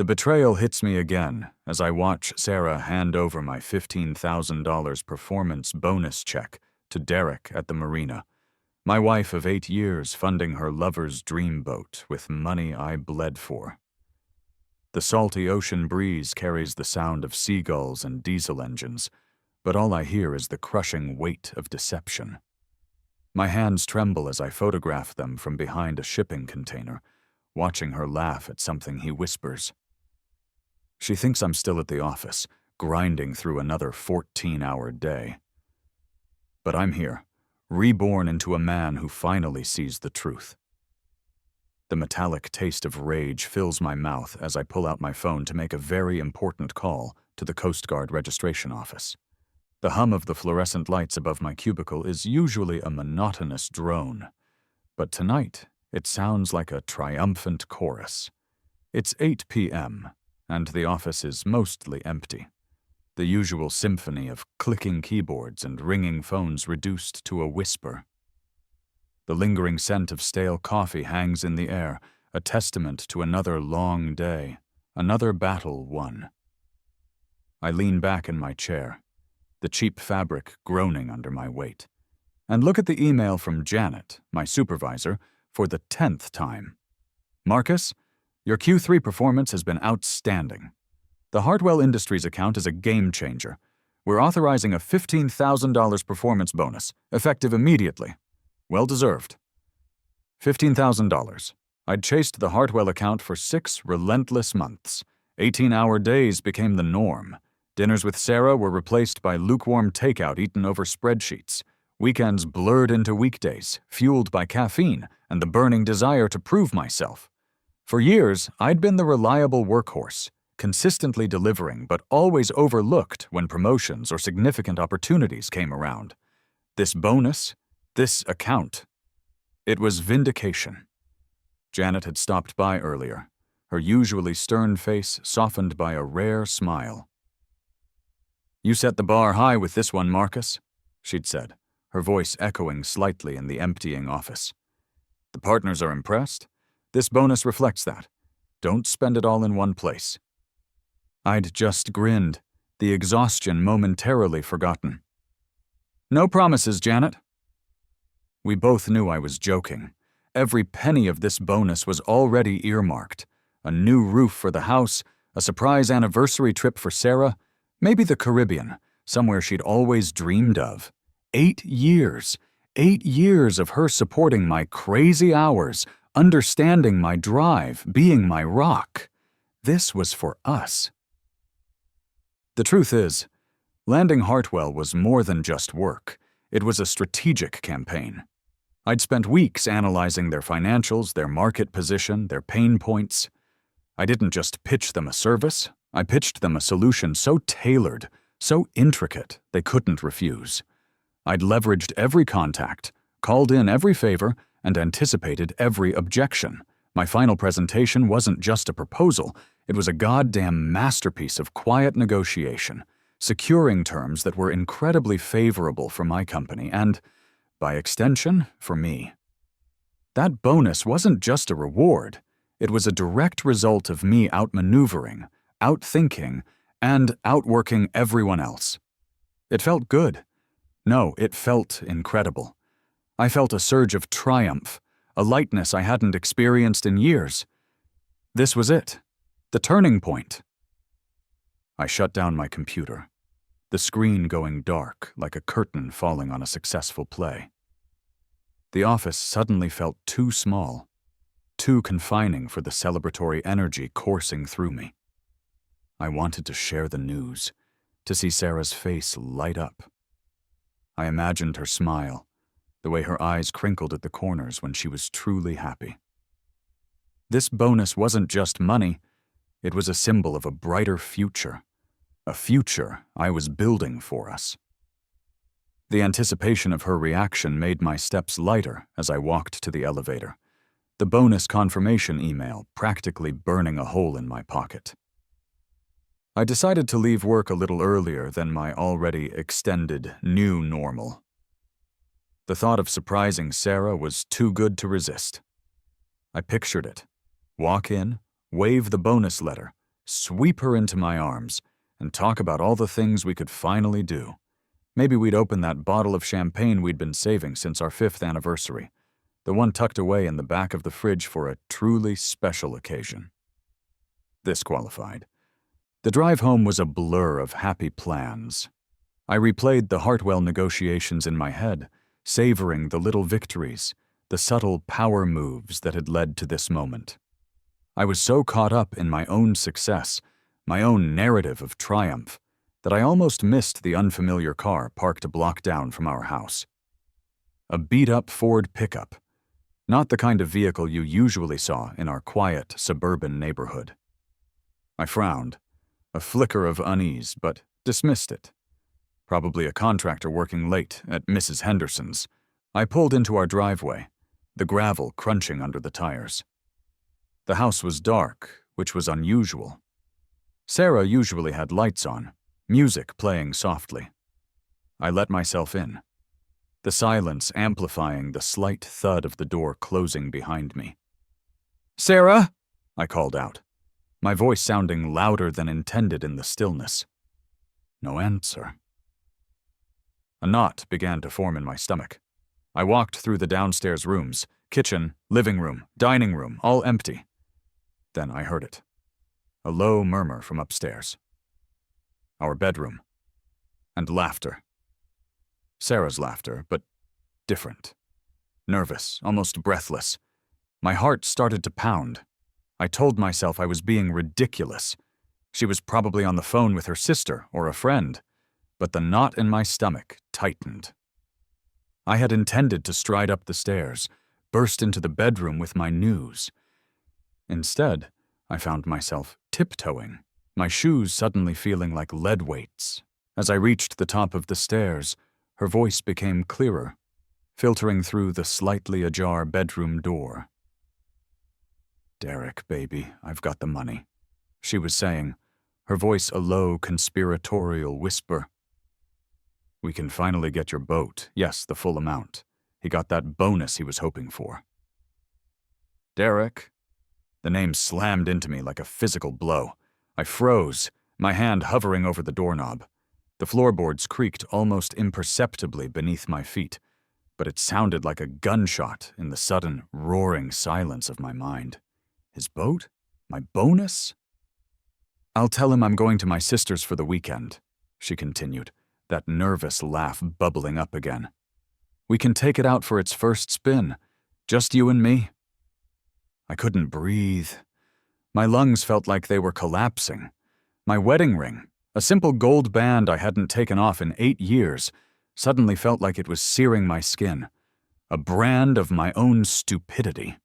The betrayal hits me again as I watch Sarah hand over my $15,000 performance bonus check to Derek at the marina, my wife of 8 years funding her lover's dream boat with money I bled for. The salty ocean breeze carries the sound of seagulls and diesel engines, but all I hear is the crushing weight of deception. My hands tremble as I photograph them from behind a shipping container, watching her laugh at something he whispers. She thinks I'm still at the office, grinding through another 14-hour day. But I'm here, reborn into a man who finally sees the truth. The metallic taste of rage fills my mouth as I pull out my phone to make a very important call to the Coast Guard registration office. The hum of the fluorescent lights above my cubicle is usually a monotonous drone, but tonight it sounds like a triumphant chorus. It's 8 p.m., and the office is mostly empty. The usual symphony of clicking keyboards and ringing phones reduced to a whisper. The lingering scent of stale coffee hangs in the air, a testament to another long day, another battle won. I lean back in my chair, the cheap fabric groaning under my weight, and look at the email from Janet, my supervisor, for the 10th time. Marcus, your Q3 performance has been outstanding. The Hartwell Industries account is a game changer. We're authorizing a $15,000 performance bonus, effective immediately. Well deserved. $15,000. I'd chased the Hartwell account for 6 relentless months. 18-hour days became the norm. Dinners with Sarah were replaced by lukewarm takeout eaten over spreadsheets. Weekends blurred into weekdays, fueled by caffeine and the burning desire to prove myself. For years, I'd been the reliable workhorse, consistently delivering but always overlooked when promotions or significant opportunities came around. This bonus, this account, it was vindication. Janet had stopped by earlier, her usually stern face softened by a rare smile. You set the bar high with this one, Marcus, she'd said, her voice echoing slightly in the emptying office. The partners are impressed. This bonus reflects that. Don't spend it all in one place. I'd just grinned, the exhaustion momentarily forgotten. No promises, Janet. We both knew I was joking. Every penny of this bonus was already earmarked. A new roof for the house, a surprise anniversary trip for Sarah, maybe the Caribbean, somewhere she'd always dreamed of. 8 years. 8 years of her supporting my crazy hours, understanding my drive, being my rock. This was for us. The truth is, landing Hartwell was more than just work. It was a strategic campaign. I'd spent weeks analyzing their financials, their market position, their pain points. I didn't just pitch them a service. I pitched them a solution so tailored, so intricate, they couldn't refuse. I'd leveraged every contact, called in every favor, and anticipated every objection. My final presentation wasn't just a proposal, it was a goddamn masterpiece of quiet negotiation, securing terms that were incredibly favorable for my company and, by extension, for me. That bonus wasn't just a reward, it was a direct result of me outmaneuvering, outthinking, and outworking everyone else. It felt good. No, it felt incredible. I felt a surge of triumph, a lightness I hadn't experienced in years. This was it, the turning point. I shut down my computer, the screen going dark like a curtain falling on a successful play. The office suddenly felt too small, too confining for the celebratory energy coursing through me. I wanted to share the news, to see Sarah's face light up. I imagined her smile, the way her eyes crinkled at the corners when she was truly happy. This bonus wasn't just money, it was a symbol of a brighter future, a future I was building for us. The anticipation of her reaction made my steps lighter as I walked to the elevator, the bonus confirmation email practically burning a hole in my pocket. I decided to leave work a little earlier than my already extended new normal. The thought of surprising Sarah was too good to resist. I pictured it. Walk in, wave the bonus letter, sweep her into my arms, and talk about all the things we could finally do. Maybe we'd open that bottle of champagne we'd been saving since our 5th anniversary, the one tucked away in the back of the fridge for a truly special occasion. This qualified. The drive home was a blur of happy plans. I replayed the Hartwell negotiations in my head, savoring the little victories, the subtle power moves that had led to this moment. I was so caught up in my own success, my own narrative of triumph, that I almost missed the unfamiliar car parked a block down from our house. A beat-up Ford pickup, not the kind of vehicle you usually saw in our quiet suburban neighborhood. I frowned, a flicker of unease, but dismissed it. Probably a contractor working late at Mrs. Henderson's. I pulled into our driveway, the gravel crunching under the tires. The house was dark, which was unusual. Sarah usually had lights on, music playing softly. I let myself in, the silence amplifying the slight thud of the door closing behind me. "Sarah!" I called out, my voice sounding louder than intended in the stillness. No answer. A knot began to form in my stomach. I walked through the downstairs rooms, kitchen, living room, dining room, all empty. Then I heard it. A low murmur from upstairs. Our bedroom. And laughter. Sarah's laughter, but different. Nervous, almost breathless. My heart started to pound. I told myself I was being ridiculous. She was probably on the phone with her sister or a friend, but the knot in my stomach tightened. I had intended to stride up the stairs, burst into the bedroom with my news. Instead, I found myself tiptoeing, my shoes suddenly feeling like lead weights. As I reached the top of the stairs, her voice became clearer, filtering through the slightly ajar bedroom door. "Derek, baby, I've got the money," she was saying, her voice a low, conspiratorial whisper. "We can finally get your boat, yes, the full amount. He got that bonus he was hoping for." Derek. The name slammed into me like a physical blow. I froze, my hand hovering over the doorknob. The floorboards creaked almost imperceptibly beneath my feet, but it sounded like a gunshot in the sudden, roaring silence of my mind. His boat? My bonus? "I'll tell him I'm going to my sister's for the weekend," she continued, that nervous laugh bubbling up again. "We can take it out for its first spin, just you and me." I couldn't breathe. My lungs felt like they were collapsing. My wedding ring, a simple gold band I hadn't taken off in 8 years, suddenly felt like it was searing my skin, a brand of my own stupidity.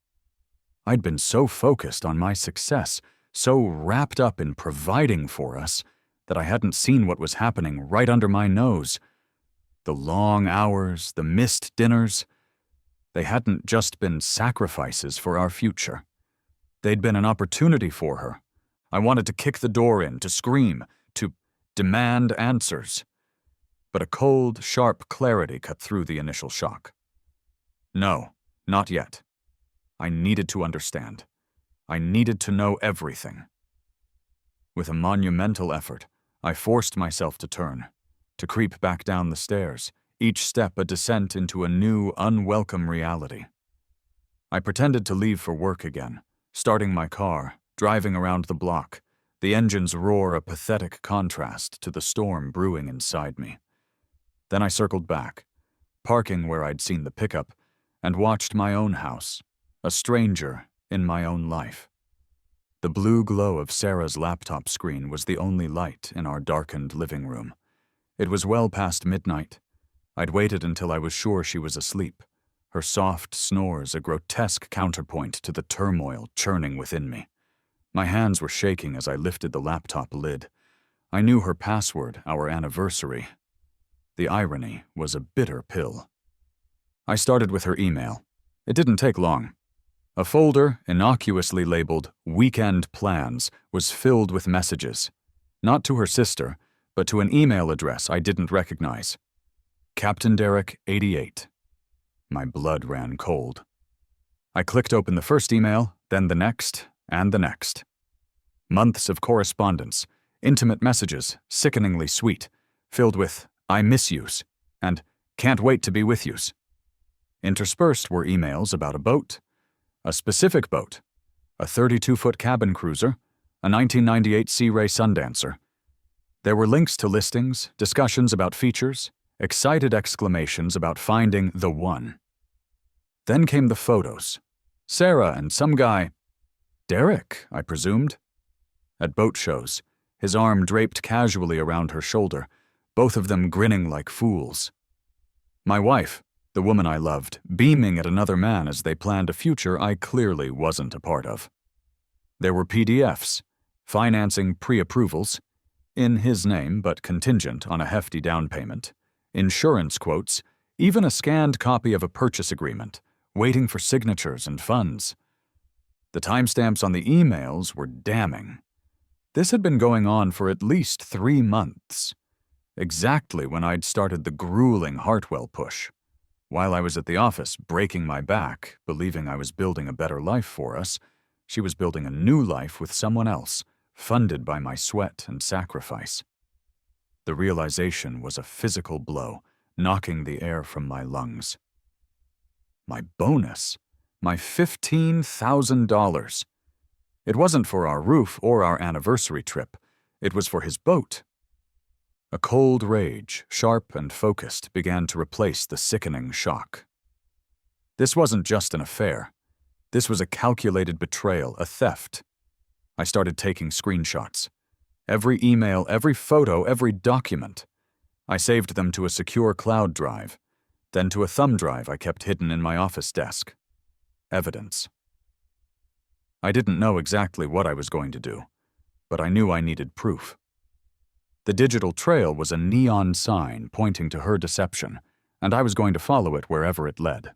I'd been so focused on my success, so wrapped up in providing for us, that I hadn't seen what was happening right under my nose. The long hours, the missed dinners, they hadn't just been sacrifices for our future. They'd been an opportunity for her. I wanted to kick the door in, to scream, to demand answers. But a cold, sharp clarity cut through the initial shock. No, not yet. I needed to understand. I needed to know everything. With a monumental effort, I forced myself to turn, to creep back down the stairs, each step a descent into a new, unwelcome reality. I pretended to leave for work again, starting my car, driving around the block, the engine's roar a pathetic contrast to the storm brewing inside me. Then I circled back, parking where I'd seen the pickup, and watched my own house, a stranger in my own life. The blue glow of Sarah's laptop screen was the only light in our darkened living room. It was well past midnight. I'd waited until I was sure she was asleep, her soft snores a grotesque counterpoint to the turmoil churning within me. My hands were shaking as I lifted the laptop lid. I knew her password, our anniversary. The irony was a bitter pill. I started with her email. It didn't take long. A folder, innocuously labeled Weekend Plans, was filled with messages. Not to her sister, but to an email address I didn't recognize. Captain Derek, 88. My blood ran cold. I clicked open the first email, then the next, and the next. Months of correspondence, intimate messages, sickeningly sweet, filled with "I miss yous" and "can't wait to be with yous." Interspersed were emails about a boat, a specific boat, a 32-foot cabin cruiser, a 1998 Sea Ray Sundancer. There were links to listings, discussions about features, excited exclamations about finding the one. Then came the photos. Sarah and some guy. Derek, I presumed. At boat shows, his arm draped casually around her shoulder, both of them grinning like fools. My wife, the woman I loved, beaming at another man as they planned a future I clearly wasn't a part of. There were PDFs, financing pre-approvals, in his name but contingent on a hefty down payment, insurance quotes, even a scanned copy of a purchase agreement, waiting for signatures and funds. The timestamps on the emails were damning. This had been going on for at least 3 months, exactly when I'd started the grueling Hartwell push. While I was at the office breaking my back, believing I was building a better life for us, she was building a new life with someone else, funded by my sweat and sacrifice. The realization was a physical blow, knocking the air from my lungs. My bonus, my $15,000. It wasn't for our roof or our anniversary trip. It was for his boat. A cold rage, sharp and focused, began to replace the sickening shock. This wasn't just an affair. This was a calculated betrayal, a theft. I started taking screenshots. Every email, every photo, every document. I saved them to a secure cloud drive, then to a thumb drive I kept hidden in my office desk. Evidence. I didn't know exactly what I was going to do, but I knew I needed proof. The digital trail was a neon sign pointing to her deception, and I was going to follow it wherever it led.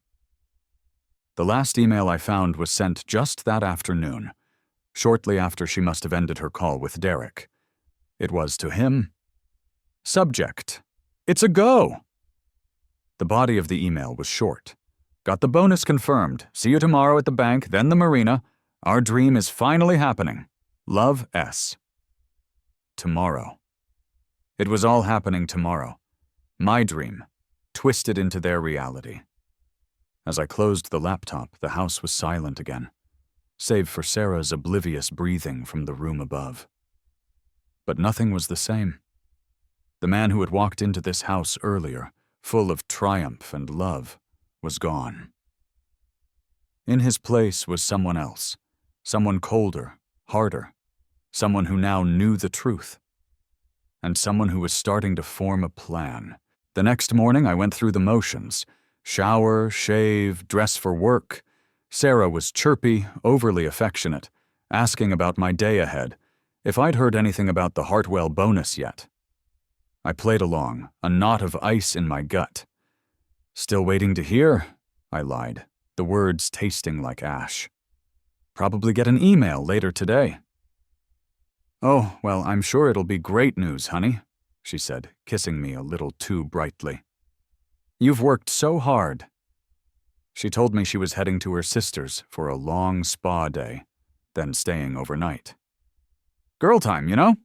The last email I found was sent just that afternoon, shortly after she must have ended her call with Derek. It was to him. Subject: "It's a go!" The body of the email was short. "Got the bonus confirmed. See you tomorrow at the bank, then the marina. Our dream is finally happening. Love, S." Tomorrow. It was all happening tomorrow. My dream, twisted into their reality. As I closed the laptop, the house was silent again, save for Sarah's oblivious breathing from the room above. But nothing was the same. The man who had walked into this house earlier, full of triumph and love, was gone. In his place was someone else, someone colder, harder, someone who now knew the truth, and someone who was starting to form a plan. The next morning I went through the motions: shower, shave, dress for work. Sarah was chirpy, overly affectionate, asking about my day ahead, if I'd heard anything about the Hartwell bonus yet. I played along, a knot of ice in my gut. "Still waiting to hear," I lied, the words tasting like ash. "Probably get an email later today." "Oh, well, I'm sure it'll be great news, honey," she said, kissing me a little too brightly. "You've worked so hard." She told me she was heading to her sister's for a long spa day, then staying overnight. "Girl time, you know?"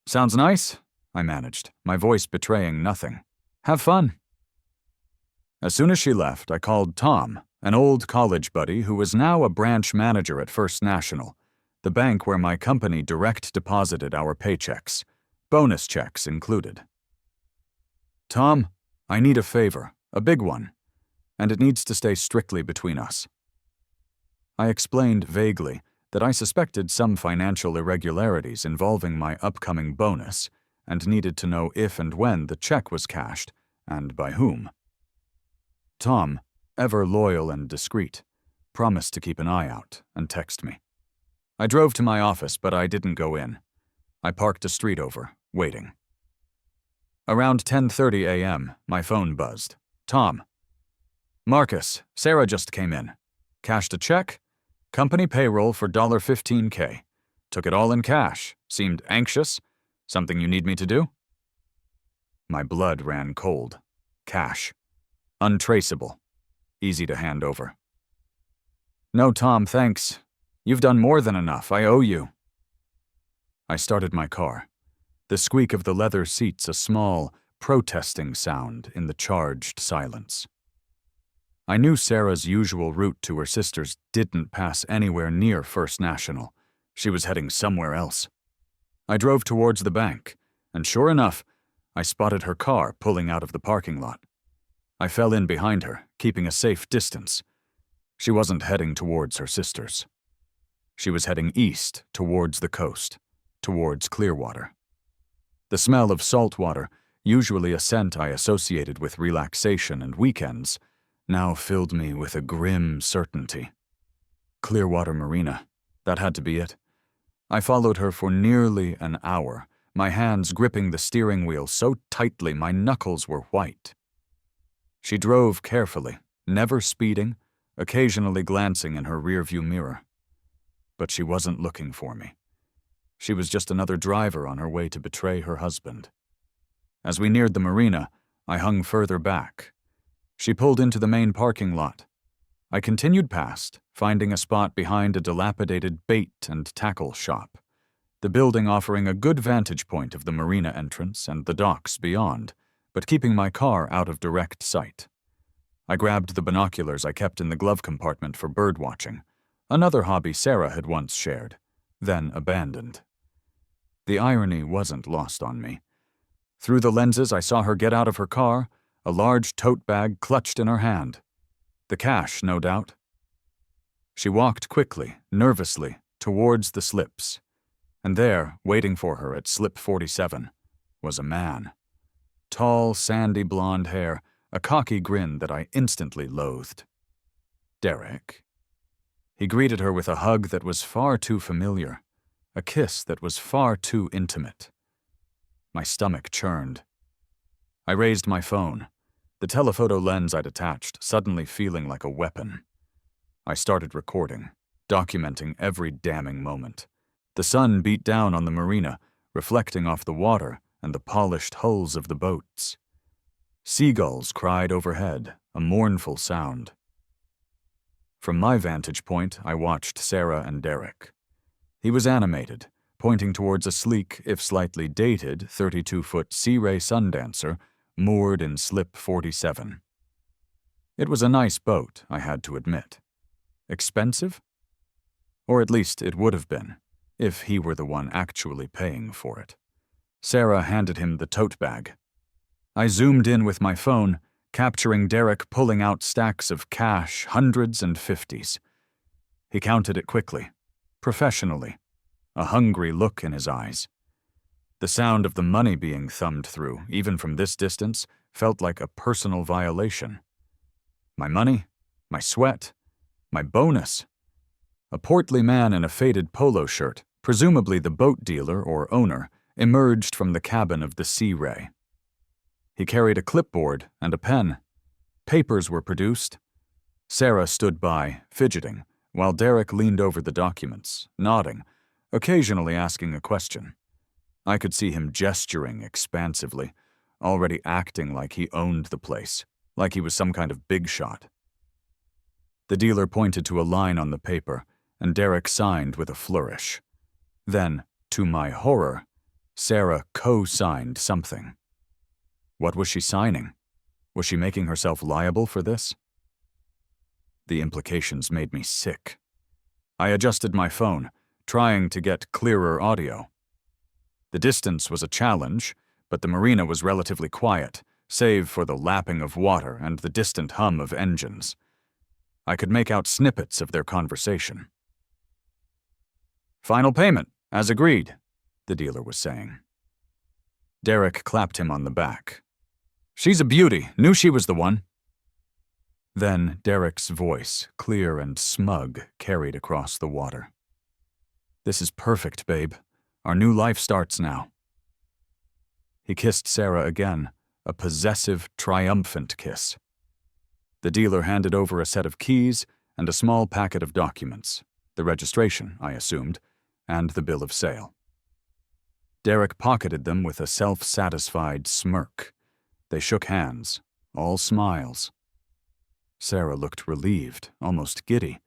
"Sounds nice," I managed, my voice betraying nothing. "Have fun." As soon as she left, I called Tom, an old college buddy who was now a branch manager at First National, the bank where my company direct deposited our paychecks, bonus checks included. "Tom, I need a favor, a big one, and it needs to stay strictly between us." I explained vaguely that I suspected some financial irregularities involving my upcoming bonus and needed to know if and when the check was cashed, and by whom. Tom, ever loyal and discreet, promised to keep an eye out and text me. I drove to my office, but I didn't go in. I parked a street over, waiting. Around 10:30 a.m., my phone buzzed. "Tom." "Marcus, Sarah just came in. Cashed a check. Company payroll for $15K. Took it all in cash. Seemed anxious. Something you need me to do?" My blood ran cold. Cash. Untraceable. Easy to hand over. "No, Tom, thanks. You've done more than enough. I owe you." I started my car. The squeak of the leather seats a small, protesting sound in the charged silence. I knew Sarah's usual route to her sister's didn't pass anywhere near First National. She was heading somewhere else. I drove towards the bank, and sure enough, I spotted her car pulling out of the parking lot. I fell in behind her, keeping a safe distance. She wasn't heading towards her sister's. She was heading east towards the coast, towards Clearwater. The smell of salt water, usually a scent I associated with relaxation and weekends, now filled me with a grim certainty. Clearwater Marina, that had to be it. I followed her for nearly an hour, my hands gripping the steering wheel so tightly my knuckles were white. She drove carefully, never speeding, occasionally glancing in her rearview mirror. But she wasn't looking for me. She was just another driver on her way to betray her husband. As we neared the marina, I hung further back. She pulled into the main parking lot. I continued past, finding a spot behind a dilapidated bait and tackle shop, the building offering a good vantage point of the marina entrance and the docks beyond, but keeping my car out of direct sight. I grabbed the binoculars I kept in the glove compartment for bird watching, another hobby Sarah had once shared, then abandoned. The irony wasn't lost on me. Through the lenses, I saw her get out of her car, a large tote bag clutched in her hand. The cash, no doubt. She walked quickly, nervously, towards the slips, and there, waiting for her at slip 47, was a man. Tall, sandy blonde hair, a cocky grin that I instantly loathed. Derek. He greeted her with a hug that was far too familiar, a kiss that was far too intimate. My stomach churned. I raised my phone, the telephoto lens I'd attached suddenly feeling like a weapon. I started recording, documenting every damning moment. The sun beat down on the marina, reflecting off the water and the polished hulls of the boats. Seagulls cried overhead, a mournful sound. From my vantage point, I watched Sarah and Derek. He was animated, pointing towards a sleek, if slightly dated, 32-foot Sea Ray Sundancer moored in slip 47. It was a nice boat, I had to admit. Expensive? Or at least it would have been, if he were the one actually paying for it. Sarah handed him the tote bag. I zoomed in with my phone, capturing Derek pulling out stacks of cash, hundreds and fifties. He counted it quickly, professionally, a hungry look in his eyes. The sound of the money being thumbed through, even from this distance, felt like a personal violation. My money, my sweat, my bonus. A portly man in a faded polo shirt, presumably the boat dealer or owner, emerged from the cabin of the Sea Ray. He carried a clipboard and a pen. Papers were produced. Sarah stood by, fidgeting, while Derek leaned over the documents, nodding, occasionally asking a question. I could see him gesturing expansively, already acting like he owned the place, like he was some kind of big shot. The dealer pointed to a line on the paper, and Derek signed with a flourish. Then, to my horror, Sarah co-signed something. What was she signing? Was she making herself liable for this? The implications made me sick. I adjusted my phone, trying to get clearer audio. The distance was a challenge, but the marina was relatively quiet, save for the lapping of water and the distant hum of engines. I could make out snippets of their conversation. "Final payment, as agreed," the dealer was saying. Derek clapped him on the back. "She's a beauty. Knew she was the one." Then Derek's voice, clear and smug, carried across the water. "This is perfect, babe. Our new life starts now." He kissed Sarah again, a possessive, triumphant kiss. The dealer handed over a set of keys and a small packet of documents, the registration, I assumed, and the bill of sale. Derek pocketed them with a self-satisfied smirk. They shook hands, all smiles. Sarah looked relieved, almost giddy.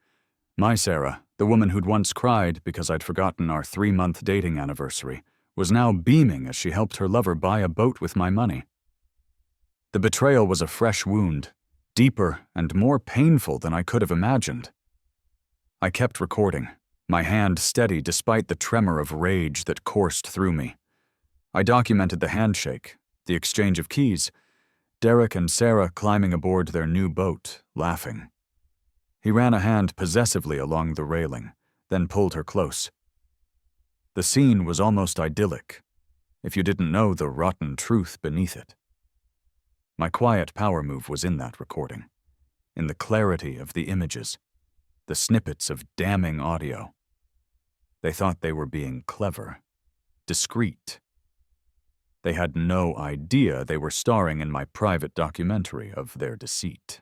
My Sarah, The woman who'd once cried because I'd forgotten our 3-month dating anniversary was now beaming as she helped her lover buy a boat with my money. The betrayal was a fresh wound, deeper and more painful than I could have imagined. I kept recording, my hand steady despite the tremor of rage that coursed through me. I documented the handshake, the exchange of keys, Derek and Sarah climbing aboard their new boat, laughing. He ran a hand possessively along the railing, then pulled her close. The scene was almost idyllic, if you didn't know the rotten truth beneath it. My quiet power move was in that recording, in the clarity of the images, the snippets of damning audio. They thought they were being clever, discreet. They had no idea they were starring in my private documentary of their deceit.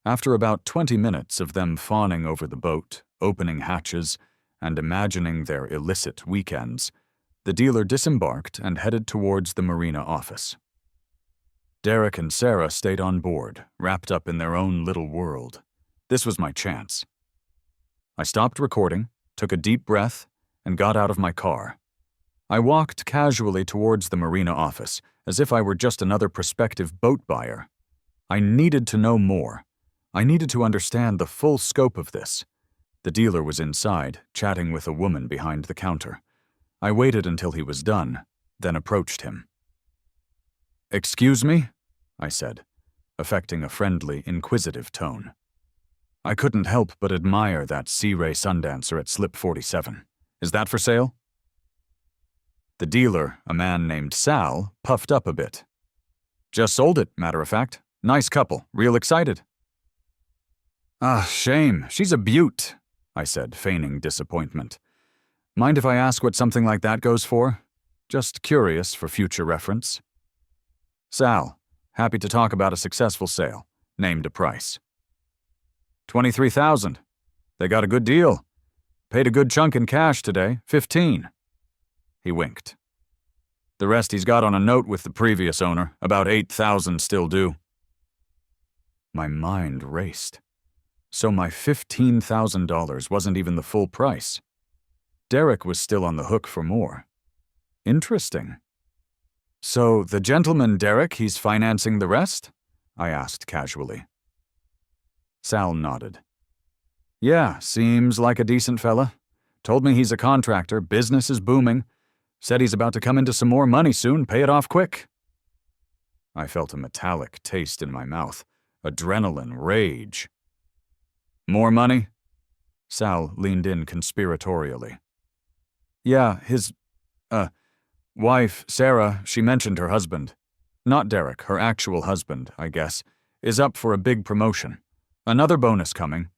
After about 20 minutes of them fawning over the boat, opening hatches, and imagining their illicit weekends, the dealer disembarked and headed towards the marina office. Derek and Sarah stayed on board, wrapped up in their own little world. This was my chance. I stopped recording, took a deep breath, and got out of my car. I walked casually towards the marina office, as if I were just another prospective boat buyer. I needed to know more. I needed to understand the full scope of this. The dealer was inside, chatting with a woman behind the counter. I waited until he was done, then approached him. "Excuse me?" I said, affecting a friendly, inquisitive tone. I couldn't help but admire that Sea Ray Sundancer at Slip 47. "Is that for sale?" The dealer, a man named Sal, puffed up a bit. "Just sold it, matter of fact. Nice couple, real excited." "Ah, shame, she's a beaut," I said, feigning disappointment. "Mind if I ask what something like that goes for? Just curious for future reference." Sal, happy to talk about a successful sale, named a price. $23,000. They got a good deal. Paid a good chunk in cash today, 15. He winked. The rest he's got on a note with the previous owner, about 8,000 still due. My mind raced. So my $15,000 wasn't even the full price. Derek was still on the hook for more. Interesting. "So the gentleman Derek, he's financing the rest?" I asked casually. Sal nodded. "Yeah, seems like a decent fella. Told me he's a contractor, business is booming. Said he's about to come into some more money soon, pay it off quick." I felt a metallic taste in my mouth, adrenaline, rage. "More money?" Sal leaned in conspiratorially. "Yeah, his, wife, Sarah, she mentioned her husband. Not Derek, her actual husband, I guess, is up for a big promotion. Another bonus coming.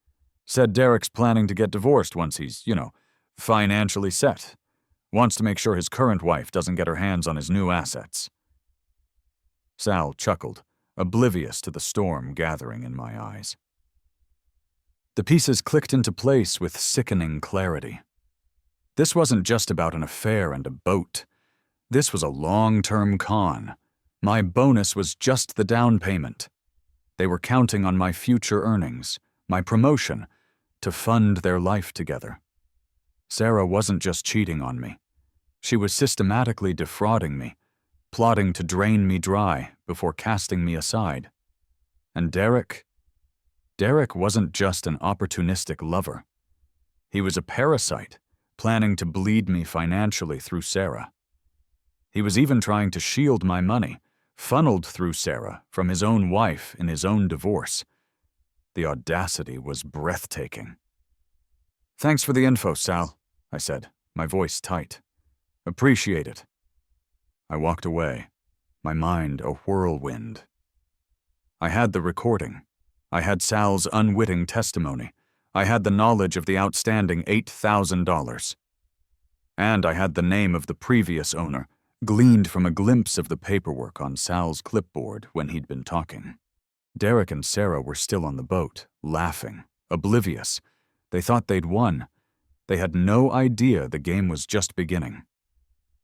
Said Derek's planning to get divorced once he's, financially set. Wants to make sure his current wife doesn't get her hands on his new assets." Sal chuckled, oblivious to the storm gathering in my eyes. The pieces clicked into place with sickening clarity. This wasn't just about an affair and a boat. This was a long-term con. My bonus was just the down payment. They were counting on my future earnings, my promotion, to fund their life together. Sarah wasn't just cheating on me. She was systematically defrauding me, plotting to drain me dry before casting me aside. And Derek wasn't just an opportunistic lover. He was a parasite, planning to bleed me financially through Sarah. He was even trying to shield my money, funneled through Sarah from his own wife in his own divorce. The audacity was breathtaking. "Thanks for the info, Sal," I said, my voice tight. "Appreciate it." I walked away, my mind a whirlwind. I had the recording. I had Sal's unwitting testimony. I had the knowledge of the outstanding $8,000. And I had the name of the previous owner, gleaned from a glimpse of the paperwork on Sal's clipboard when he'd been talking. Derek and Sarah were still on the boat, laughing, oblivious. They thought they'd won. They had no idea the game was just beginning.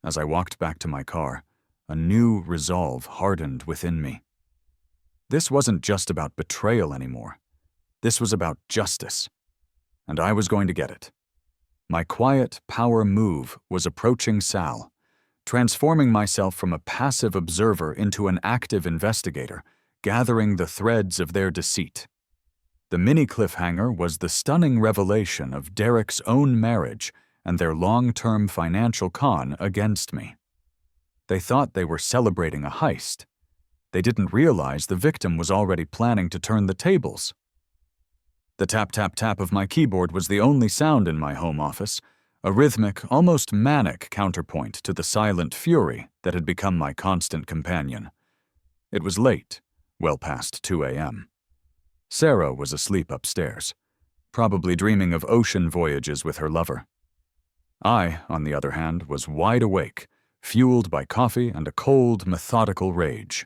As I walked back to my car, a new resolve hardened within me. This wasn't just about betrayal anymore. This was about justice. And I was going to get it. My quiet power move was approaching Sal, transforming myself from a passive observer into an active investigator, gathering the threads of their deceit. The mini cliffhanger was the stunning revelation of Derek's own marriage and their long-term financial con against me. They thought they were celebrating a heist. They didn't realize the victim was already planning to turn the tables. The tap-tap-tap of my keyboard was the only sound in my home office, a rhythmic, almost manic counterpoint to the silent fury that had become my constant companion. It was late, well past 2 a.m. Sarah was asleep upstairs, probably dreaming of ocean voyages with her lover. I, on the other hand, was wide awake, fueled by coffee and a cold, methodical rage.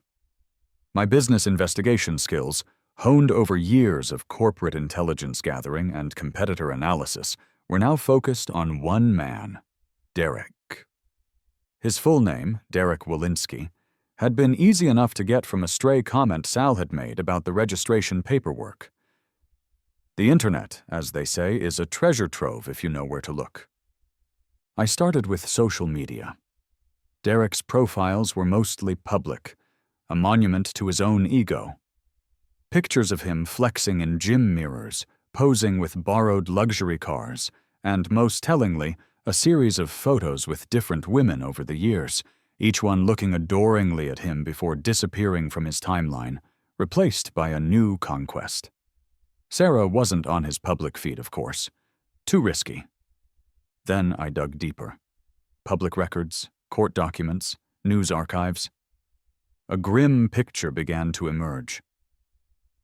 My business investigation skills, honed over years of corporate intelligence gathering and competitor analysis, were now focused on one man, Derek. His full name, Derek Walensky, had been easy enough to get from a stray comment Sal had made about the registration paperwork. The internet, as they say, is a treasure trove if you know where to look. I started with social media. Derek's profiles were mostly public, a monument to his own ego. Pictures of him flexing in gym mirrors, posing with borrowed luxury cars, and most tellingly, a series of photos with different women over the years, each one looking adoringly at him before disappearing from his timeline, replaced by a new conquest. Sarah wasn't on his public feed, of course. Too risky. Then I dug deeper. Public records, court documents, news archives. A grim picture began to emerge.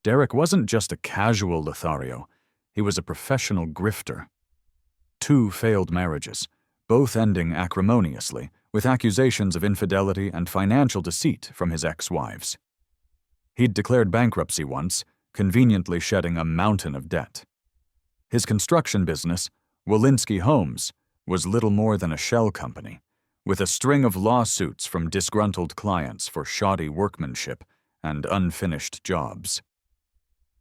Derek wasn't just a casual Lothario, he was a professional grifter. 2 failed marriages, both ending acrimoniously, with accusations of infidelity and financial deceit from his ex-wives. He'd declared bankruptcy once, conveniently shedding a mountain of debt. His construction business, Walensky Homes, was little more than a shell company, with a string of lawsuits from disgruntled clients for shoddy workmanship and unfinished jobs.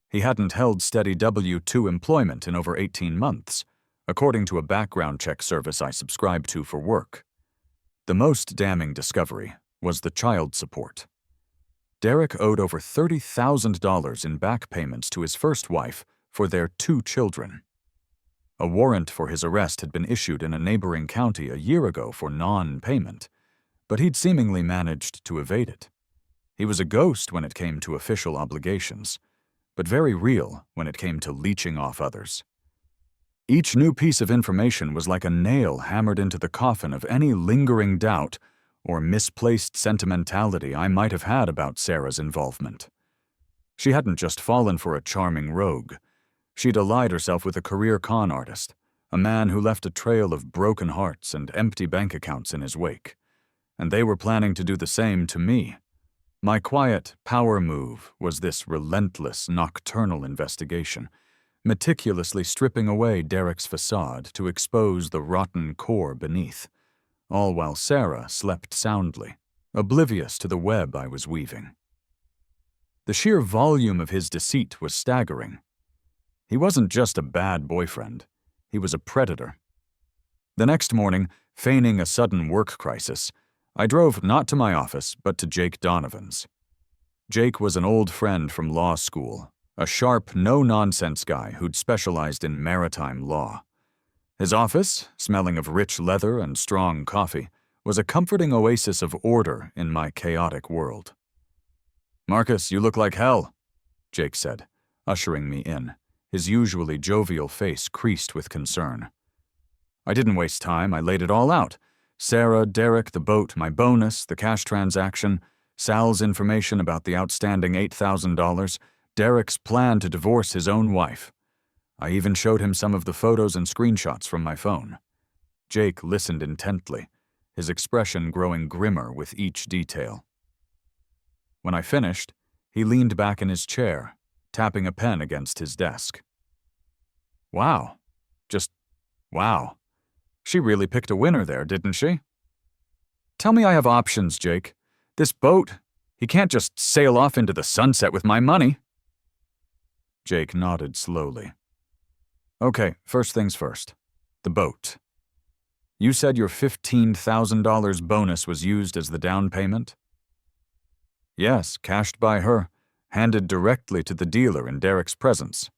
He hadn't held steady W-2 employment in over 18 months, according to a background check service I subscribed to for work. The most damning discovery was the child support. Derek owed over $30,000 in back payments to his first wife for their 2 children. A warrant for his arrest had been issued in a neighboring county a year ago for non-payment, but he'd seemingly managed to evade it. He was a ghost when it came to official obligations, but very real when it came to leeching off others. Each new piece of information was like a nail hammered into the coffin of any lingering doubt or misplaced sentimentality I might have had about Sarah's involvement. She hadn't just fallen for a charming rogue. She'd allied herself with a career con artist, a man who left a trail of broken hearts and empty bank accounts in his wake. And they were planning to do the same to me. My quiet power move was this relentless, nocturnal investigation, meticulously stripping away Derek's facade to expose the rotten core beneath, all while Sarah slept soundly, oblivious to the web I was weaving. The sheer volume of his deceit was staggering. He wasn't just a bad boyfriend, he was a predator. The next morning, feigning a sudden work crisis, I drove not to my office, but to Jake Donovan's. Jake was an old friend from law school, a sharp, no-nonsense guy who'd specialized in maritime law. His office, smelling of rich leather and strong coffee, was a comforting oasis of order in my chaotic world. "Marcus, you look like hell," Jake said, ushering me in, his usually jovial face creased with concern. I didn't waste time, I laid it all out. Sarah, Derek, the boat, my bonus, the cash transaction, Sal's information about the outstanding $8,000, Derek's plan to divorce his own wife. I even showed him some of the photos and screenshots from my phone. Jake listened intently, his expression growing grimmer with each detail. When I finished, he leaned back in his chair, tapping a pen against his desk. Wow. Just wow. She really picked a winner there, didn't she? Tell me I have options, Jake. This boat, he can't just sail off into the sunset with my money. Jake nodded slowly. Okay, first things first. The boat. You said your $15,000 bonus was used as the down payment? Yes, cashed by her, handed directly to the dealer in Derek's presence.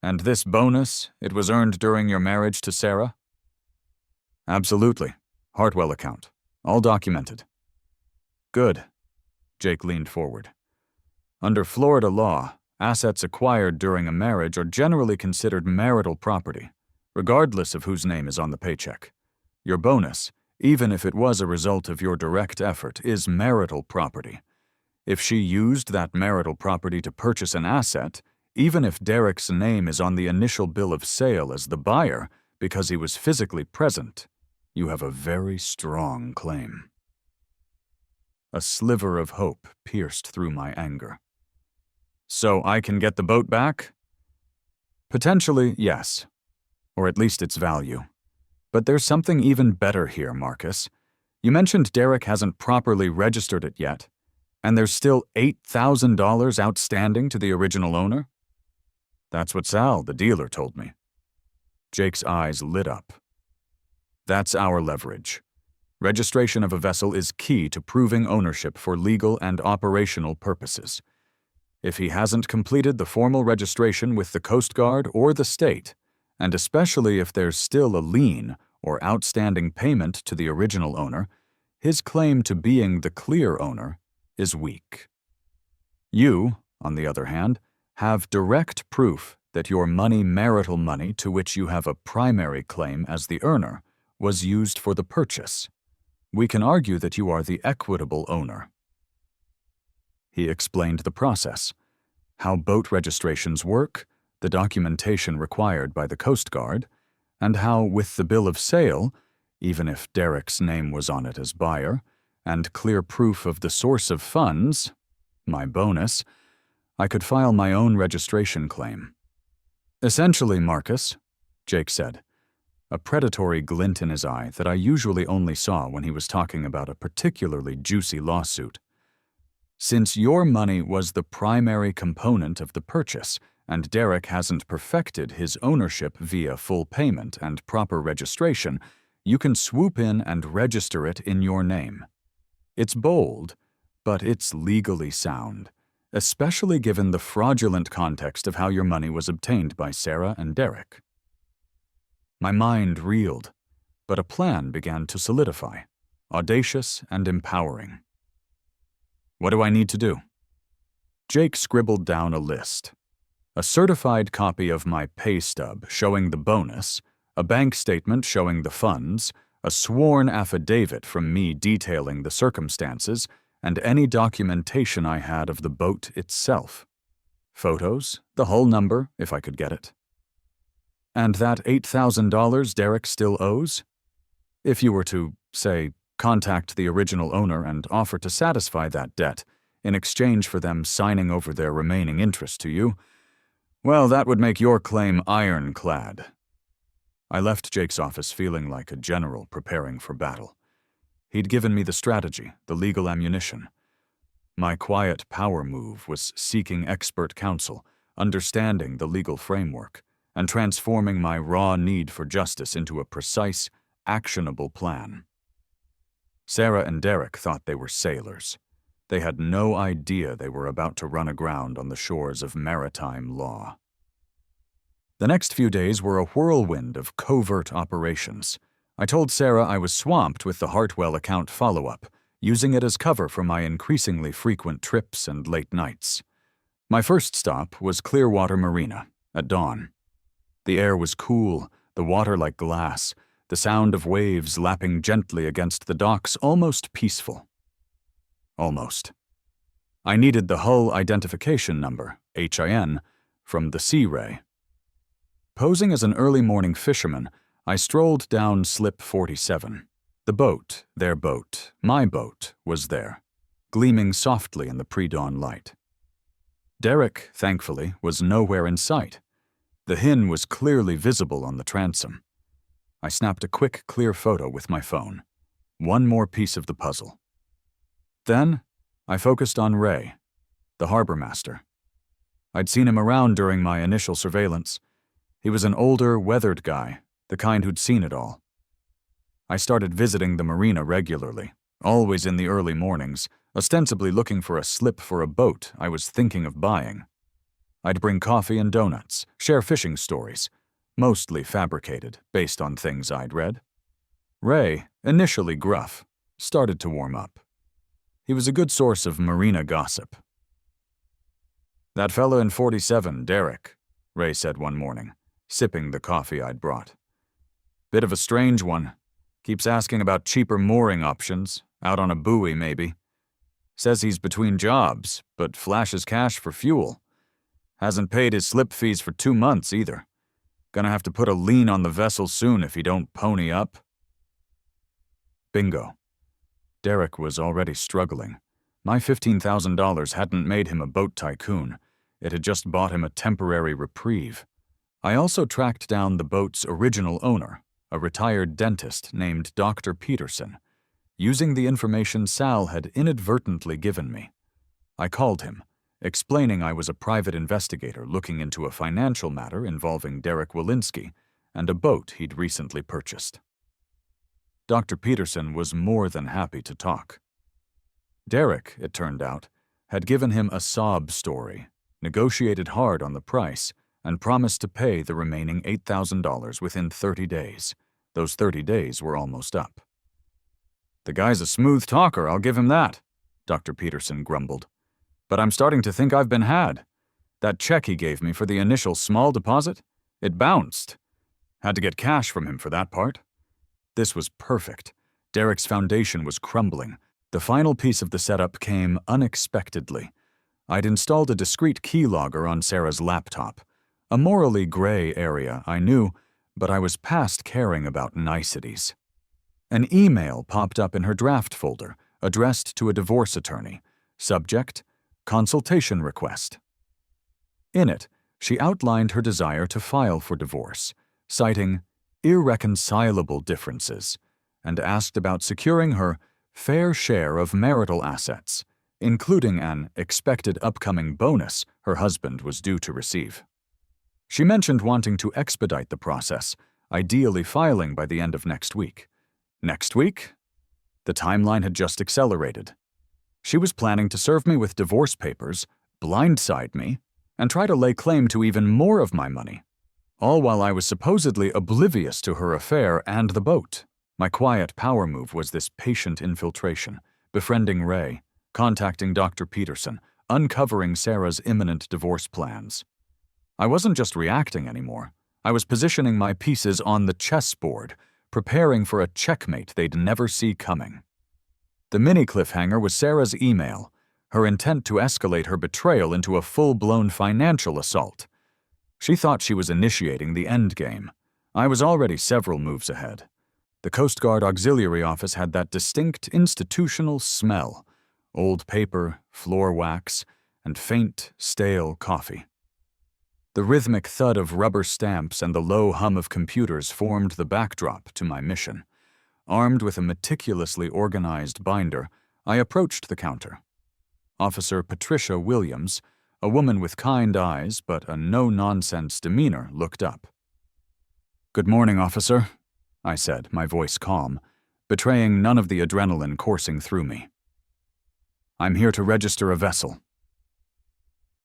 And this bonus, it was earned during your marriage to Sarah? Absolutely. Hartwell account. All documented. Good. Jake leaned forward. Under Florida law, assets acquired during a marriage are generally considered marital property, regardless of whose name is on the paycheck. Your bonus, even if it was a result of your direct effort, is marital property. If she used that marital property to purchase an asset, even if Derek's name is on the initial bill of sale as the buyer because he was physically present, you have a very strong claim. A sliver of hope pierced through my anger. So I can get the boat back? Potentially, yes. Or at least its value. But there's something even better here, Marcus. You mentioned Derek hasn't properly registered it yet, and there's still $8,000 outstanding to the original owner? That's what Sal, the dealer, told me. Jake's eyes lit up. That's our leverage. Registration of a vessel is key to proving ownership for legal and operational purposes. If he hasn't completed the formal registration with the Coast Guard or the state, and especially if there's still a lien or outstanding payment to the original owner, his claim to being the clear owner is weak. You, on the other hand, have direct proof that your marital money to which you have a primary claim as the earner was used for the purchase. We can argue that you are the equitable owner. He explained the process, how boat registrations work, the documentation required by the Coast Guard, and how, with the bill of sale, even if Derek's name was on it as buyer, and clear proof of the source of funds, my bonus, I could file my own registration claim. Essentially, Marcus, Jake said, a predatory glint in his eye that I usually only saw when he was talking about a particularly juicy lawsuit. Since your money was the primary component of the purchase, and Derek hasn't perfected his ownership via full payment and proper registration, you can swoop in and register it in your name. It's bold, but it's legally sound, especially given the fraudulent context of how your money was obtained by Sarah and Derek. My mind reeled, but a plan began to solidify, audacious and empowering. What do I need to do? Jake scribbled down a list. A certified copy of my pay stub showing the bonus, a bank statement showing the funds, a sworn affidavit from me detailing the circumstances, and any documentation I had of the boat itself. Photos, the hull number, if I could get it. And that $8,000 Derek still owes? If you were to, say, contact the original owner and offer to satisfy that debt in exchange for them signing over their remaining interest to you, well, that would make your claim ironclad. I left Jake's office feeling like a general preparing for battle. He'd given me the strategy, the legal ammunition. My quiet power move was seeking expert counsel, understanding the legal framework, and transforming my raw need for justice into a precise, actionable plan. Sarah and Derek thought they were sailors. They had no idea they were about to run aground on the shores of maritime law. The next few days were a whirlwind of covert operations. I told Sarah I was swamped with the Hartwell account follow-up, using it as cover for my increasingly frequent trips and late nights. My first stop was Clearwater Marina, at dawn. The air was cool, the water like glass, the sound of waves lapping gently against the docks almost peaceful. Almost. I needed the hull identification number, HIN, from the Sea Ray. Posing as an early morning fisherman, I strolled down Slip 47. The boat, their boat, my boat, was there, gleaming softly in the pre-dawn light. Derek, thankfully, was nowhere in sight. The HIN was clearly visible on the transom. I snapped a quick, clear photo with my phone. One more piece of the puzzle. Then, I focused on Ray, the harbor master. I'd seen him around during my initial surveillance. He was an older, weathered guy, the kind who'd seen it all. I started visiting the marina regularly, always in the early mornings, ostensibly looking for a slip for a boat I was thinking of buying. I'd bring coffee and donuts, share fishing stories, mostly fabricated, based on things I'd read. Ray, initially gruff, started to warm up. He was a good source of marina gossip. "That fella in 47, Derek," Ray said one morning, sipping the coffee I'd brought. "Bit of a strange one. Keeps asking about cheaper mooring options, out on a buoy maybe. Says he's between jobs, but flashes cash for fuel. Hasn't paid his slip fees for 2 months either. Gonna have to put a lien on the vessel soon if he don't pony up." Bingo. Derek was already struggling. My $15,000 hadn't made him a boat tycoon. It had just bought him a temporary reprieve. I also tracked down the boat's original owner, a retired dentist named Dr. Peterson, using the information Sal had inadvertently given me. I called him, explaining I was a private investigator looking into a financial matter involving Derek Walensky and a boat he'd recently purchased. Dr. Peterson was more than happy to talk. Derek, it turned out, had given him a sob story, negotiated hard on the price, and promised to pay the remaining $8,000 within 30 days. Those 30 days were almost up. "The guy's a smooth talker, I'll give him that," Dr. Peterson grumbled. "But I'm starting to think I've been had. That check he gave me for the initial small deposit, it bounced. Had to get cash from him for that part." This was perfect. Derek's foundation was crumbling. The final piece of the setup came unexpectedly. I'd installed a discrete keylogger on Sarah's laptop. A morally gray area, I knew, but I was past caring about niceties. An email popped up in her draft folder, addressed to a divorce attorney. Subject: consultation request. In it, she outlined her desire to file for divorce, citing irreconcilable differences, and asked about securing her fair share of marital assets, including an expected upcoming bonus her husband was due to receive. She mentioned wanting to expedite the process, ideally filing by the end of next week. Next week? The timeline had just accelerated. She was planning to serve me with divorce papers, blindside me, and try to lay claim to even more of my money, all while I was supposedly oblivious to her affair and the boat. My quiet power move was this patient infiltration, befriending Ray, contacting Dr. Peterson, uncovering Sarah's imminent divorce plans. I wasn't just reacting anymore. I was positioning my pieces on the chessboard, preparing for a checkmate they'd never see coming. The mini cliffhanger was Sarah's email, her intent to escalate her betrayal into a full-blown financial assault. She thought she was initiating the endgame. I was already several moves ahead. The Coast Guard Auxiliary Office had that distinct institutional smell: old paper, floor wax, and faint, stale coffee. The rhythmic thud of rubber stamps and the low hum of computers formed the backdrop to my mission. Armed with a meticulously organized binder, I approached the counter. Officer Patricia Williams, a woman with kind eyes but a no-nonsense demeanor, looked up. "Good morning, officer," I said, my voice calm, betraying none of the adrenaline coursing through me. "I'm here to register a vessel."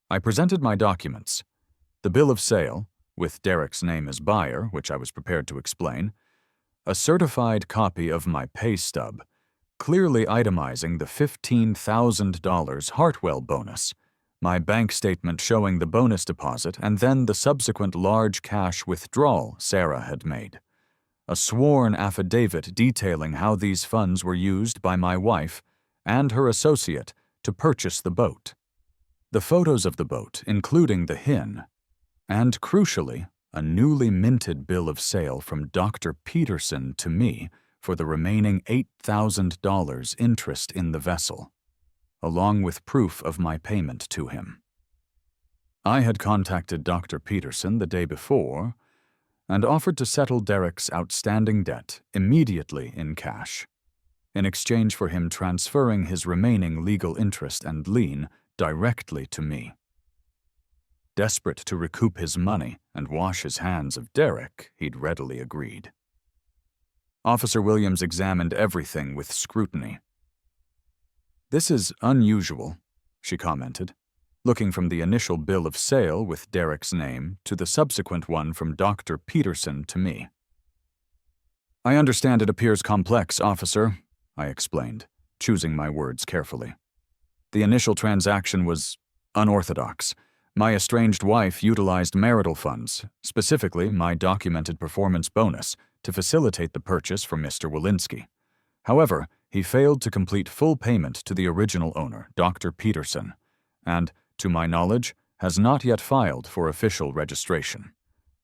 I presented my documents: the bill of sale, with Derek's name as buyer, which I was prepared to explain, a certified copy of my pay stub, clearly itemizing the $15,000 Hartwell bonus, my bank statement showing the bonus deposit and then the subsequent large cash withdrawal Sarah had made, a sworn affidavit detailing how these funds were used by my wife and her associate to purchase the boat, the photos of the boat, including the hin, and, crucially, a newly minted bill of sale from Dr. Peterson to me for the remaining $8,000 interest in the vessel, along with proof of my payment to him. I had contacted Dr. Peterson the day before and offered to settle Derek's outstanding debt immediately in cash, in exchange for him transferring his remaining legal interest and lien directly to me. Desperate to recoup his money and wash his hands of Derek, he'd readily agreed. Officer Williams examined everything with scrutiny. "This is unusual," she commented, looking from the initial bill of sale with Derek's name to the subsequent one from Dr. Peterson to me. "I understand it appears complex, officer," I explained, choosing my words carefully. "The initial transaction was unorthodox. My estranged wife utilized marital funds, specifically my documented performance bonus, to facilitate the purchase for Mr. Walensky. However, he failed to complete full payment to the original owner, Dr. Peterson, and, to my knowledge, has not yet filed for official registration.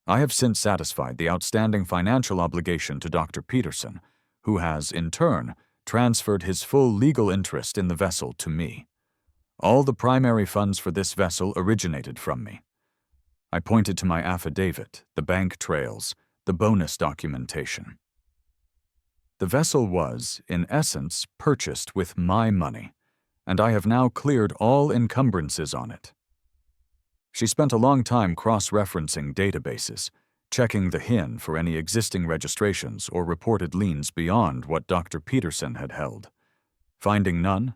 I have since satisfied the outstanding financial obligation to Dr. Peterson, who has, in turn, transferred his full legal interest in the vessel to me. All the primary funds for this vessel originated from me." I pointed to my affidavit, the bank trails, the bonus documentation. The vessel was, in essence, purchased with my money, and I have now cleared all encumbrances on it. She spent a long time cross-referencing databases, checking the HIN for any existing registrations or reported liens beyond what Dr. Peterson had held. Finding none,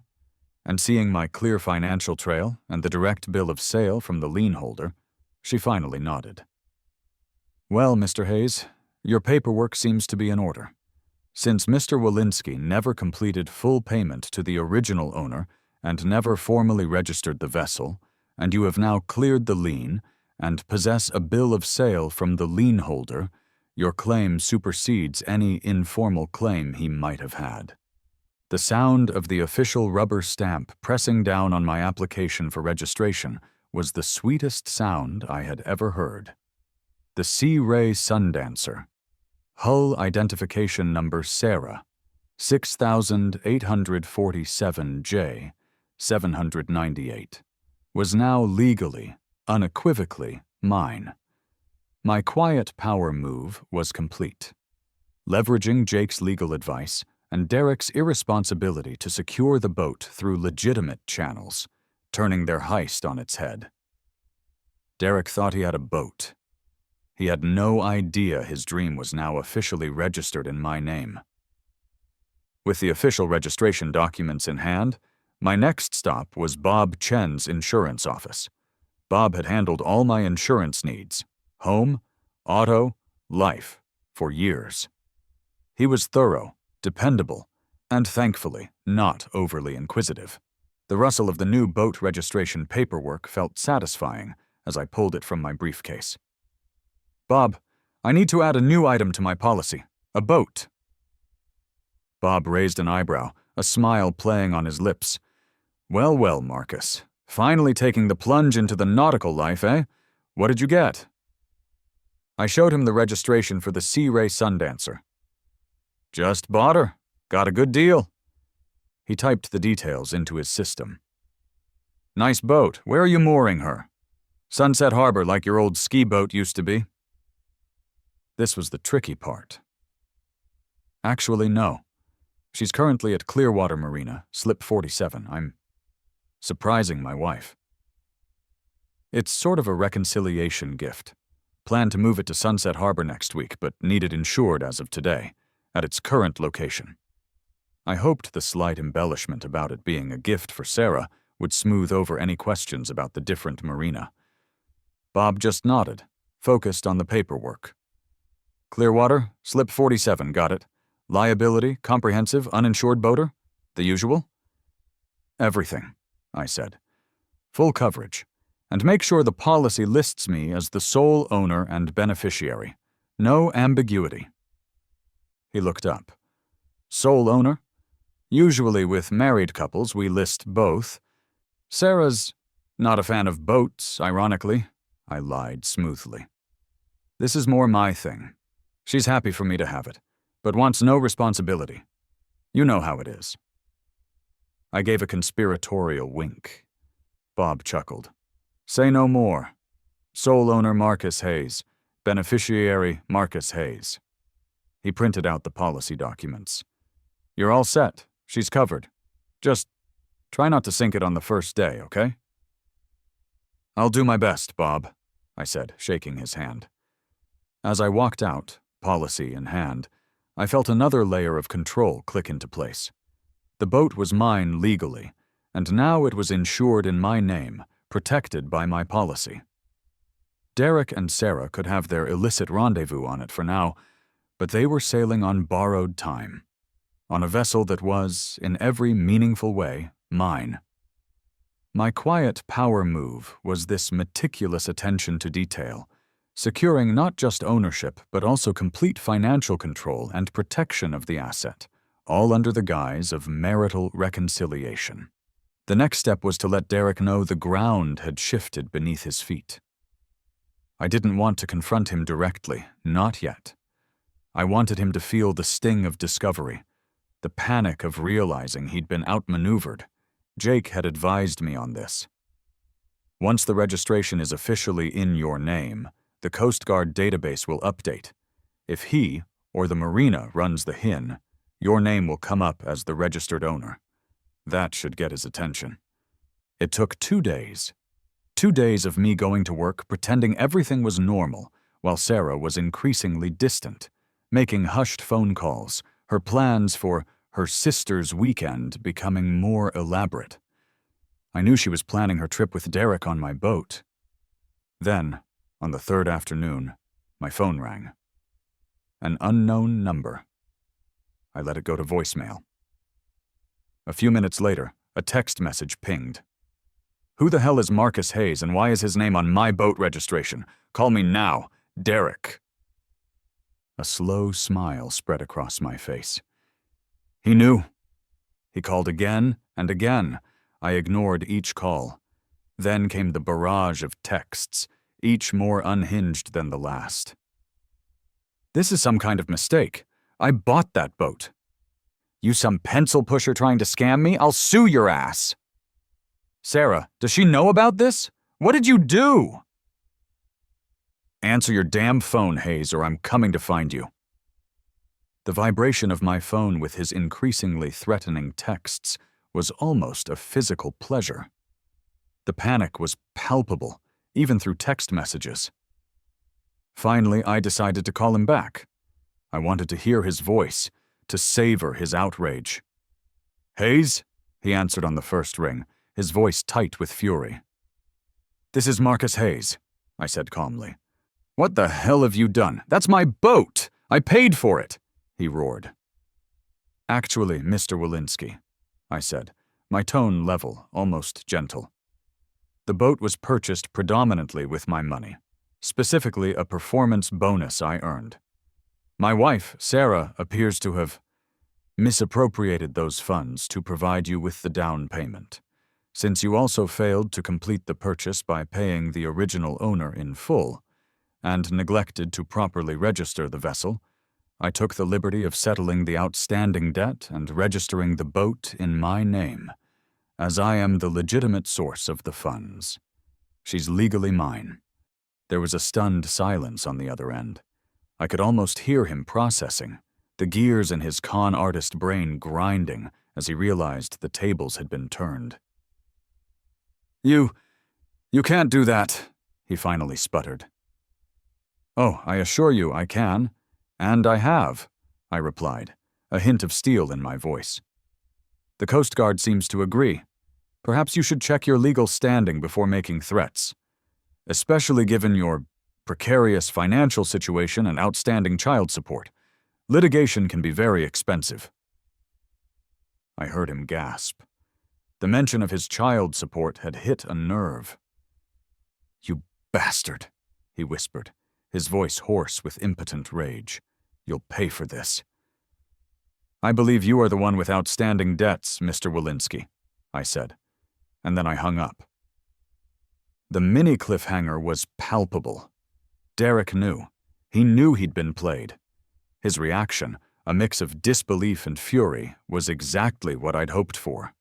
and seeing my clear financial trail and the direct bill of sale from the lien holder, she finally nodded. "Well, Mr. Hayes, your paperwork seems to be in order. Since Mr. Walensky never completed full payment to the original owner and never formally registered the vessel, and you have now cleared the lien and possess a bill of sale from the lien holder, your claim supersedes any informal claim he might have had." The sound of the official rubber stamp pressing down on my application for registration was the sweetest sound I had ever heard. The Sea Ray Sundancer, hull identification number Sarah, 6847J, 798, was now legally, unequivocally mine. My quiet power move was complete. Leveraging Jake's legal advice and Derek's irresponsibility to secure the boat through legitimate channels, turning their heist on its head. Derek thought he had a boat. He had no idea his dream was now officially registered in my name. With the official registration documents in hand, my next stop was Bob Chen's insurance office. Bob had handled all my insurance needs, home, auto, life, for years. He was thorough, dependable, and thankfully not overly inquisitive. The rustle of the new boat registration paperwork felt satisfying as I pulled it from my briefcase. "Bob, I need to add a new item to my policy, a boat." Bob raised an eyebrow, a smile playing on his lips. "Well, well, Marcus. Finally taking the plunge into the nautical life, eh? What did you get?" I showed him the registration for the Sea Ray Sundancer. "Just bought her. Got a good deal." He typed the details into his system. "Nice boat. Where are you mooring her? Sunset Harbor like your old ski boat used to be?" This was the tricky part. "Actually, no. She's currently at Clearwater Marina, Slip 47. I'm surprising my wife. It's sort of a reconciliation gift. Plan to move it to Sunset Harbor next week, but need it insured as of today, at its current location." I hoped the slight embellishment about it being a gift for Sarah would smooth over any questions about the different marina. Bob just nodded, focused on the paperwork. "Clearwater, Slip 47, got it. Liability, comprehensive, uninsured boater? The usual?" "Everything," I said. "Full coverage. And make sure the policy lists me as the sole owner and beneficiary. No ambiguity." He looked up. "Sole owner? Usually with married couples we list both. Sarah's not a fan of boats, ironically," I lied smoothly. "This is more my thing. She's happy for me to have it, but wants no responsibility. You know how it is." I gave a conspiratorial wink. Bob chuckled. "Say no more. Sole owner Marcus Hayes. Beneficiary Marcus Hayes." He printed out the policy documents. "You're all set. She's covered. Just try not to sink it on the first day, okay?" "I'll do my best, Bob," I said, shaking his hand. As I walked out, policy in hand, I felt another layer of control click into place. The boat was mine legally, and now it was insured in my name, protected by my policy. Derek and Sarah could have their illicit rendezvous on it for now, but they were sailing on borrowed time, on a vessel that was, in every meaningful way, mine. My quiet power move was this meticulous attention to detail, securing not just ownership but also complete financial control and protection of the asset, all under the guise of marital reconciliation. The next step was to let Derek know the ground had shifted beneath his feet. I didn't want to confront him directly, not yet. I wanted him to feel the sting of discovery, the panic of realizing he'd been outmaneuvered. Jake had advised me on this. Once the registration is officially in your name, the Coast Guard database will update. If he, or the marina, runs the HIN, your name will come up as the registered owner. That should get his attention. It took 2 days. 2 days of me going to work pretending everything was normal, while Sarah was increasingly distant, making hushed phone calls, her plans for her sister's weekend becoming more elaborate. I knew she was planning her trip with Derek on my boat. Then, on the 3rd afternoon, my phone rang. An unknown number. I let it go to voicemail. A few minutes later, a text message pinged. "Who the hell is Marcus Hayes and why is his name on my boat registration? Call me now, Derek." A slow smile spread across my face. He knew. He called again and again. I ignored each call. Then came the barrage of texts, each more unhinged than the last. "This is some kind of mistake. I bought that boat. You some pencil pusher trying to scam me? I'll sue your ass." "Sarah, does she know about this? What did you do?" "Answer your damn phone, Hayes, or I'm coming to find you." The vibration of my phone with his increasingly threatening texts was almost a physical pleasure. The panic was palpable, even through text messages. Finally, I decided to call him back. I wanted to hear his voice, to savor his outrage. "Hayes?" he answered on the first ring, his voice tight with fury. "This is Marcus Hayes," I said calmly. "What the hell have you done? That's my boat! I paid for it!" he roared. "Actually, Mr. Walensky," I said, my tone level, almost gentle. "The boat was purchased predominantly with my money, specifically a performance bonus I earned. My wife, Sarah, appears to have misappropriated those funds to provide you with the down payment. Since you also failed to complete the purchase by paying the original owner in full, and neglected to properly register the vessel, I took the liberty of settling the outstanding debt and registering the boat in my name, as I am the legitimate source of the funds. She's legally mine." There was a stunned silence on the other end. I could almost hear him processing, the gears in his con artist brain grinding as he realized the tables had been turned. You can't do that," he finally sputtered. "Oh, I assure you I can. And I have," I replied, a hint of steel in my voice. "The Coast Guard seems to agree. Perhaps you should check your legal standing before making threats, especially given your precarious financial situation and outstanding child support. Litigation can be very expensive." I heard him gasp. The mention of his child support had hit a nerve. "You bastard," he whispered, his voice hoarse with impotent rage. "You'll pay for this." "I believe you are the one with outstanding debts, Mr. Walensky," I said, and then I hung up. The mini cliffhanger was palpable. Derek knew. He knew he'd been played. His reaction, a mix of disbelief and fury, was exactly what I'd hoped for.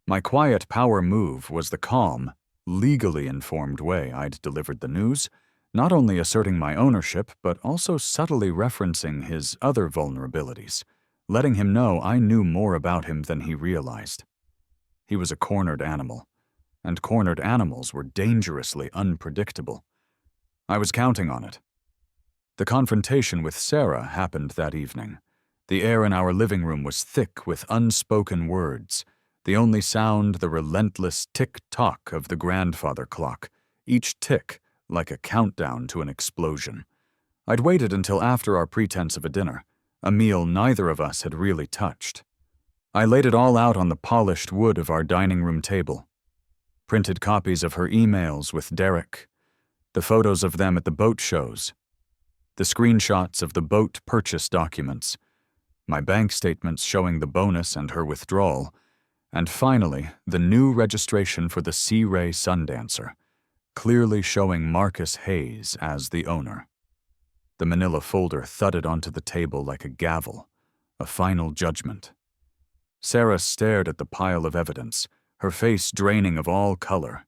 My quiet power move was the calm, legally informed way I'd delivered the news, not only asserting my ownership, but also subtly referencing his other vulnerabilities, letting him know I knew more about him than he realized. He was a cornered animal, and cornered animals were dangerously unpredictable. I was counting on it. The confrontation with Sarah happened that evening. The air in our living room was thick with unspoken words, the only sound the relentless tick-tock of the grandfather clock, each tick like a countdown to an explosion. I'd waited until after our pretense of a dinner, a meal neither of us had really touched. I laid it all out on the polished wood of our dining room table. Printed copies of her emails with Derek, the photos of them at the boat shows, the screenshots of the boat purchase documents, my bank statements showing the bonus and her withdrawal, and finally, the new registration for the Sea Ray Sundancer, clearly showing Marcus Hayes as the owner. The manila folder thudded onto the table like a gavel, a final judgment. Sarah stared at the pile of evidence, her face draining of all color.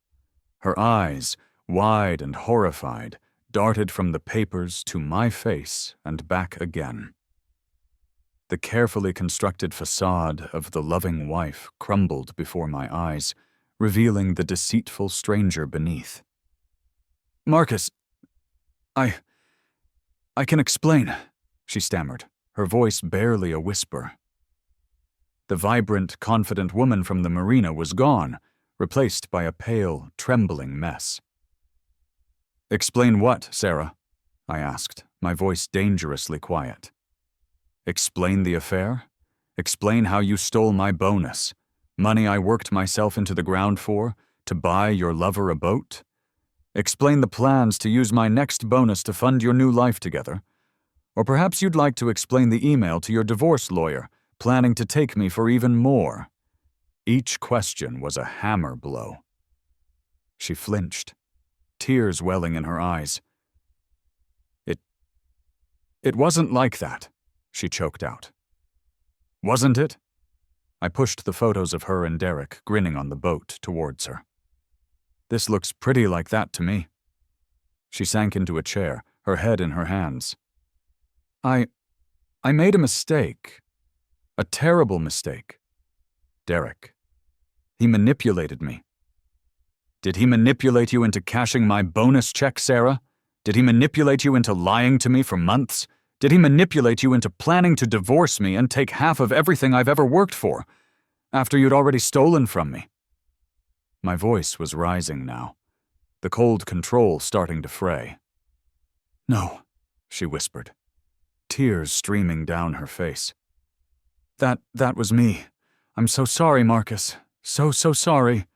Her eyes, wide and horrified, darted from the papers to my face and back again. The carefully constructed facade of the loving wife crumbled before my eyes, revealing the deceitful stranger beneath. "Marcus, I can explain," she stammered, her voice barely a whisper. The vibrant, confident woman from the marina was gone, replaced by a pale, trembling mess. "Explain what, Sarah?" I asked, my voice dangerously quiet. "Explain the affair? Explain how you stole my bonus, money I worked myself into the ground for, to buy your lover a boat? Explain the plans to use my next bonus to fund your new life together? Or perhaps you'd like to explain the email to your divorce lawyer, planning to take me for even more?" Each question was a hammer blow. She flinched, tears welling in her eyes. It wasn't like that," she choked out. "Wasn't it?" I pushed the photos of her and Derek grinning on the boat towards her. "This looks pretty like that to me." She sank into a chair, her head in her hands. I made a mistake. A terrible mistake. Derek. He manipulated me." "Did he manipulate you into cashing my bonus check, Sarah? Did he manipulate you into lying to me for months? Did he manipulate you into planning to divorce me and take half of everything I've ever worked for, after you'd already stolen from me?" My voice was rising now, the cold control starting to fray. "No," she whispered, tears streaming down her face. That was me. I'm so sorry, Marcus. So sorry."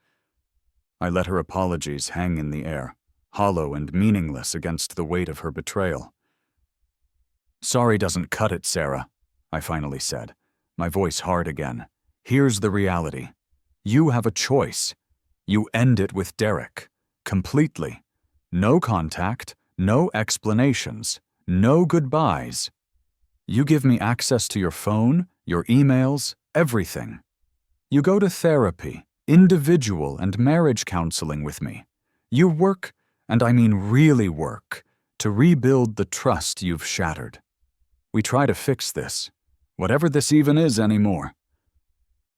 I let her apologies hang in the air, hollow and meaningless against the weight of her betrayal. "Sorry doesn't cut it, Sarah," I finally said, my voice hard again. "Here's the reality. You have a choice. You end it with Derek. Completely. No contact, no explanations, no goodbyes. You give me access to your phone, your emails, everything. You go to therapy, individual and marriage counseling with me. You work, and I mean really work, to rebuild the trust you've shattered. We try to fix this, whatever this even is anymore."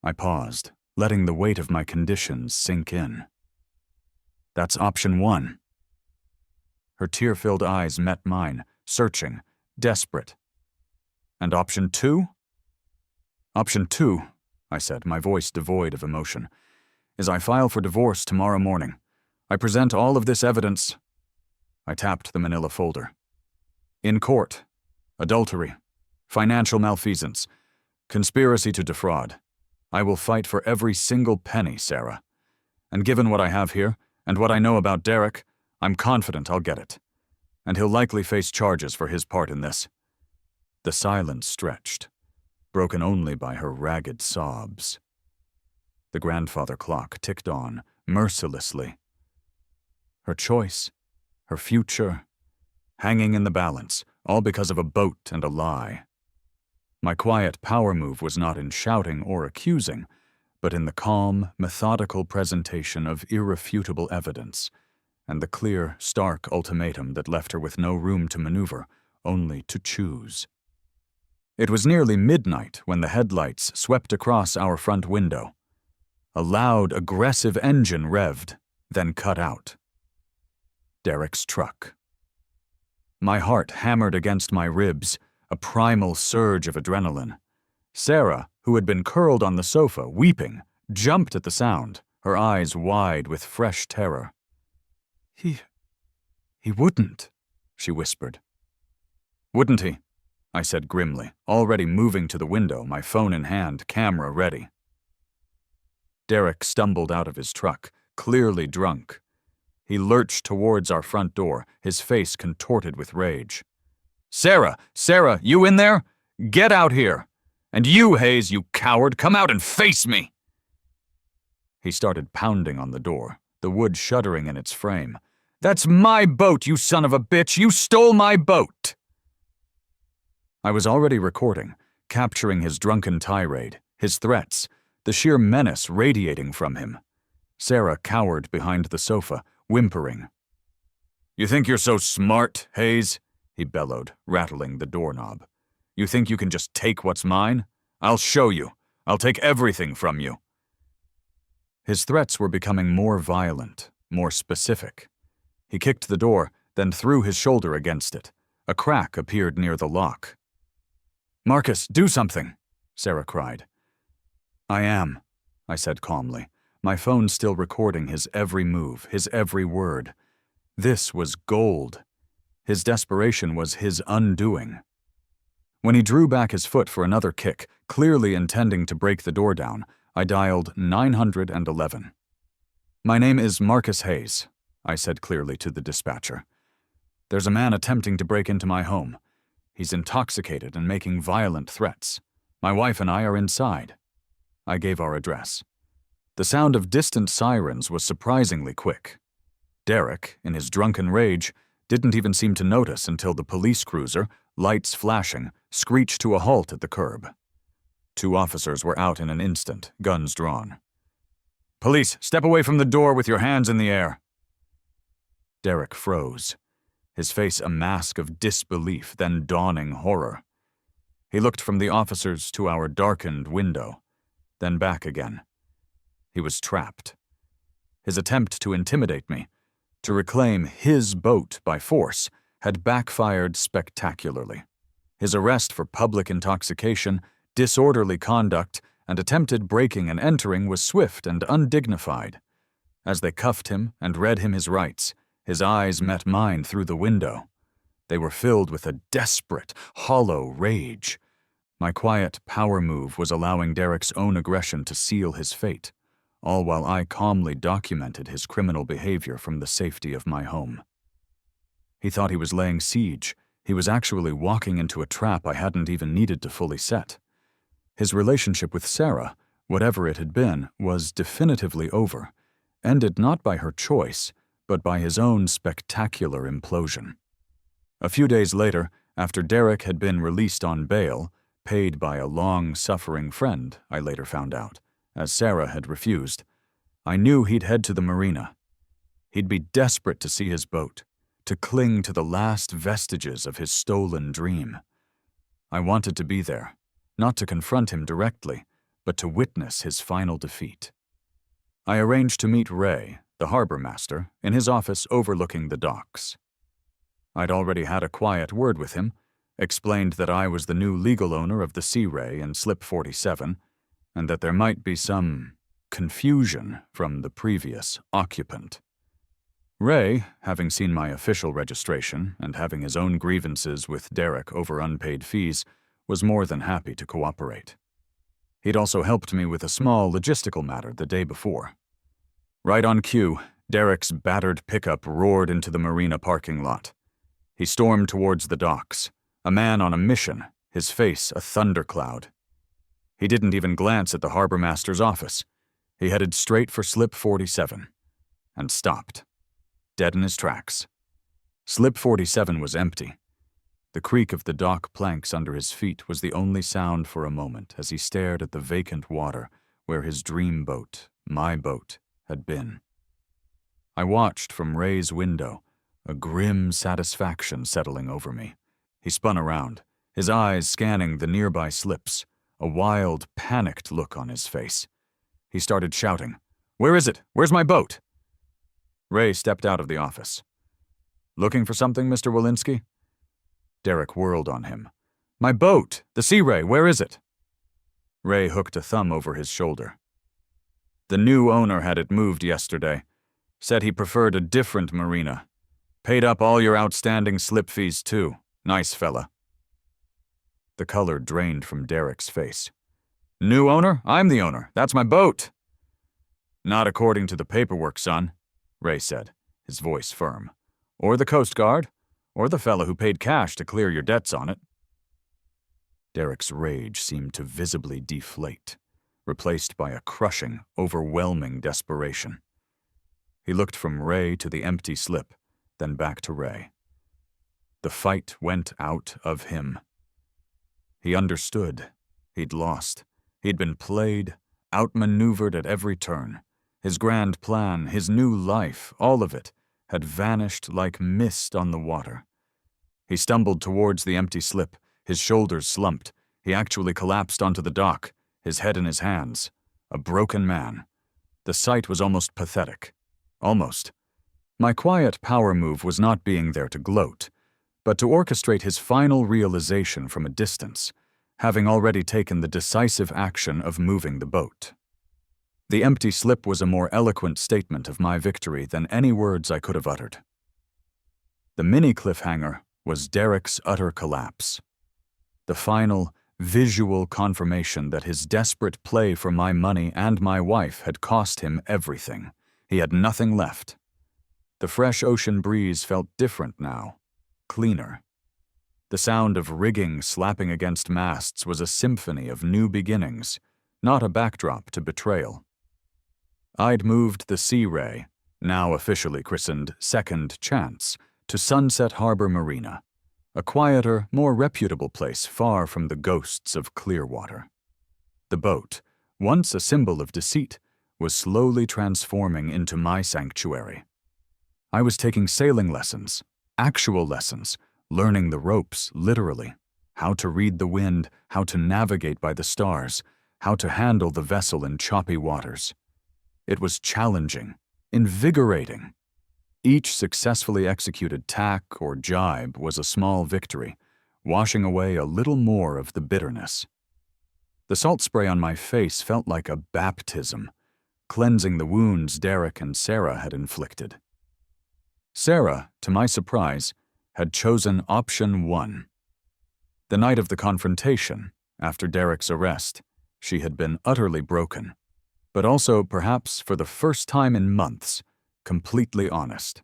I paused, letting the weight of my conditions sink in. "That's option 1. Her tear-filled eyes met mine, searching, desperate. "And option 2? "Option 2, I said, my voice devoid of emotion, "is I file for divorce tomorrow morning. I present all of this evidence." I tapped the manila folder. "In court. Adultery. Financial malfeasance. Conspiracy to defraud. I will fight for every single penny, Sarah. And given what I have here, and what I know about Derek, I'm confident I'll get it. And he'll likely face charges for his part in this." The silence stretched, broken only by her ragged sobs. The grandfather clock ticked on, mercilessly. Her choice, her future, hanging in the balance, all because of a boat and a lie. My quiet power move was not in shouting or accusing, but in the calm, methodical presentation of irrefutable evidence, and the clear, stark ultimatum that left her with no room to maneuver, only to choose. It was nearly midnight when the headlights swept across our front window. A loud, aggressive engine revved, then cut out. Derek's truck. My heart hammered against my ribs, a primal surge of adrenaline. Sarah, who had been curled on the sofa, weeping, jumped at the sound, her eyes wide with fresh terror. He wouldn't, she whispered. Wouldn't he? I said grimly, already moving to the window, my phone in hand, camera ready. Derek stumbled out of his truck, clearly drunk. He lurched towards our front door, his face contorted with rage. Sarah, you in there? Get out here! And you, Hayes, you coward, come out and face me! He started pounding on the door, the wood shuddering in its frame. That's my boat, you son of a bitch! You stole my boat! I was already recording, capturing his drunken tirade, his threats, the sheer menace radiating from him. Sarah cowered behind the sofa, whimpering. You think you're so smart, Hayes? He bellowed, rattling the doorknob. You think you can just take what's mine? I'll show you. I'll take everything from you. His threats were becoming more violent, more specific. He kicked the door, then threw his shoulder against it. A crack appeared near the lock. Marcus, do something, Sarah cried. I am, I said calmly, my phone still recording his every move, his every word. This was gold. His desperation was his undoing. When he drew back his foot for another kick, clearly intending to break the door down, I dialed 911. My name is Marcus Hayes, I said clearly to the dispatcher. There's a man attempting to break into my home. He's intoxicated and making violent threats. My wife and I are inside. I gave our address. The sound of distant sirens was surprisingly quick. Derek, in his drunken rage, didn't even seem to notice until the police cruiser, lights flashing, screeched to a halt at the curb. 2 officers were out in an instant, guns drawn. Police, step away from the door with your hands in the air. Derek froze, his face a mask of disbelief, then dawning horror. He looked from the officers to our darkened window, then back again. He was trapped. His attempt to intimidate me, to reclaim his boat by force, had backfired spectacularly. His arrest for public intoxication, disorderly conduct, and attempted breaking and entering was swift and undignified. As they cuffed him and read him his rights, his eyes met mine through the window. They were filled with a desperate, hollow rage. My quiet power move was allowing Derek's own aggression to seal his fate, all while I calmly documented his criminal behavior from the safety of my home. He thought he was laying siege. He was actually walking into a trap I hadn't even needed to fully set. His relationship with Sarah, whatever it had been, was definitively over, ended not by her choice, but by his own spectacular implosion. A few days later, after Derek had been released on bail, paid by a long-suffering friend, I later found out, as Sarah had refused, I knew he'd head to the marina. He'd be desperate to see his boat, to cling to the last vestiges of his stolen dream. I wanted to be there, not to confront him directly, but to witness his final defeat. I arranged to meet Ray, the harbor master, in his office overlooking the docks. I'd already had a quiet word with him, explained that I was the new legal owner of the Sea Ray and Slip 47, and that there might be some confusion from the previous occupant. Ray, having seen my official registration and having his own grievances with Derek over unpaid fees, was more than happy to cooperate. He'd also helped me with a small logistical matter the day before. Right on cue, Derek's battered pickup roared into the marina parking lot. He stormed towards the docks, a man on a mission, his face a thundercloud. He didn't even glance at the harbor master's office. He headed straight for Slip 47, and stopped, dead in his tracks. Slip 47 was empty. The creak of the dock planks under his feet was the only sound for a moment as he stared at the vacant water where his dream boat, my boat, had been. I watched from Ray's window, a grim satisfaction settling over me. He spun around, his eyes scanning the nearby slips, a wild, panicked look on his face. He started shouting. "Where is it? Where's my boat?" Ray stepped out of the office. "Looking for something, Mr. Walensky?" Derek whirled on him. "My boat! The Sea Ray, where is it?" Ray hooked a thumb over his shoulder. "The new owner had it moved yesterday. Said he preferred a different marina. Paid up all your outstanding slip fees, too. Nice fella." The color drained from Derek's face. "New owner? I'm the owner. That's my boat." "Not according to the paperwork, son," Ray said, his voice firm. "Or the Coast Guard, or the fella who paid cash to clear your debts on it." Derek's rage seemed to visibly deflate, replaced by a crushing, overwhelming desperation. He looked from Ray to the empty slip, then back to Ray. The fight went out of him. He understood. He'd lost. He'd been played, outmaneuvered at every turn. His grand plan, his new life, all of it, had vanished like mist on the water. He stumbled towards the empty slip, his shoulders slumped. He actually collapsed onto the dock, his head in his hands. A broken man. The sight was almost pathetic. Almost. My quiet power move was not being there to gloat, but to orchestrate his final realization from a distance, having already taken the decisive action of moving the boat. The empty slip was a more eloquent statement of my victory than any words I could have uttered. The mini cliffhanger was Derek's utter collapse. The final, visual confirmation that his desperate play for my money and my wife had cost him everything. He had nothing left. The fresh ocean breeze felt different now, cleaner. The sound of rigging slapping against masts was a symphony of new beginnings, not a backdrop to betrayal. I'd moved the Sea Ray, now officially christened Second Chance, to Sunset Harbor Marina, a quieter, more reputable place far from the ghosts of Clearwater. The boat, once a symbol of deceit, was slowly transforming into my sanctuary. I was taking sailing lessons, actual lessons, learning the ropes, literally, how to read the wind, how to navigate by the stars, how to handle the vessel in choppy waters. It was challenging, invigorating. Each successfully executed tack or jibe was a small victory, washing away a little more of the bitterness. The salt spray on my face felt like a baptism, cleansing the wounds Derek and Sarah had inflicted. Sarah, to my surprise, had chosen option 1. The night of the confrontation, after Derek's arrest, she had been utterly broken, but also, perhaps for the first time in months, completely honest.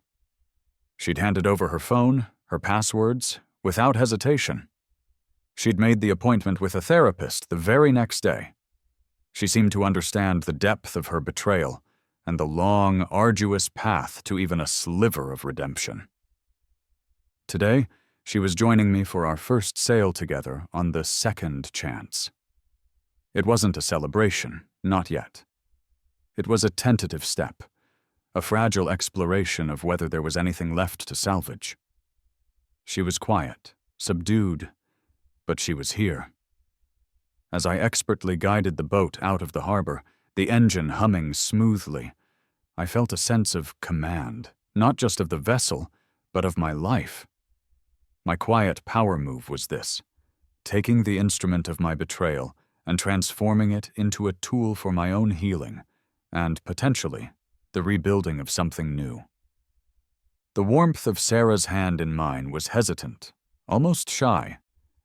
She'd handed over her phone, her passwords, without hesitation. She'd made the appointment with a therapist the very next day. She seemed to understand the depth of her betrayal and the long, arduous path to even a sliver of redemption. Today, she was joining me for our first sail together on the Second Chance. It wasn't a celebration, not yet. It was a tentative step, a fragile exploration of whether there was anything left to salvage. She was quiet, subdued, but she was here. As I expertly guided the boat out of the harbor, the engine humming smoothly, I felt a sense of command, not just of the vessel, but of my life. My quiet power move was this, taking the instrument of my betrayal and transforming it into a tool for my own healing, and, potentially, the rebuilding of something new. The warmth of Sarah's hand in mine was hesitant, almost shy,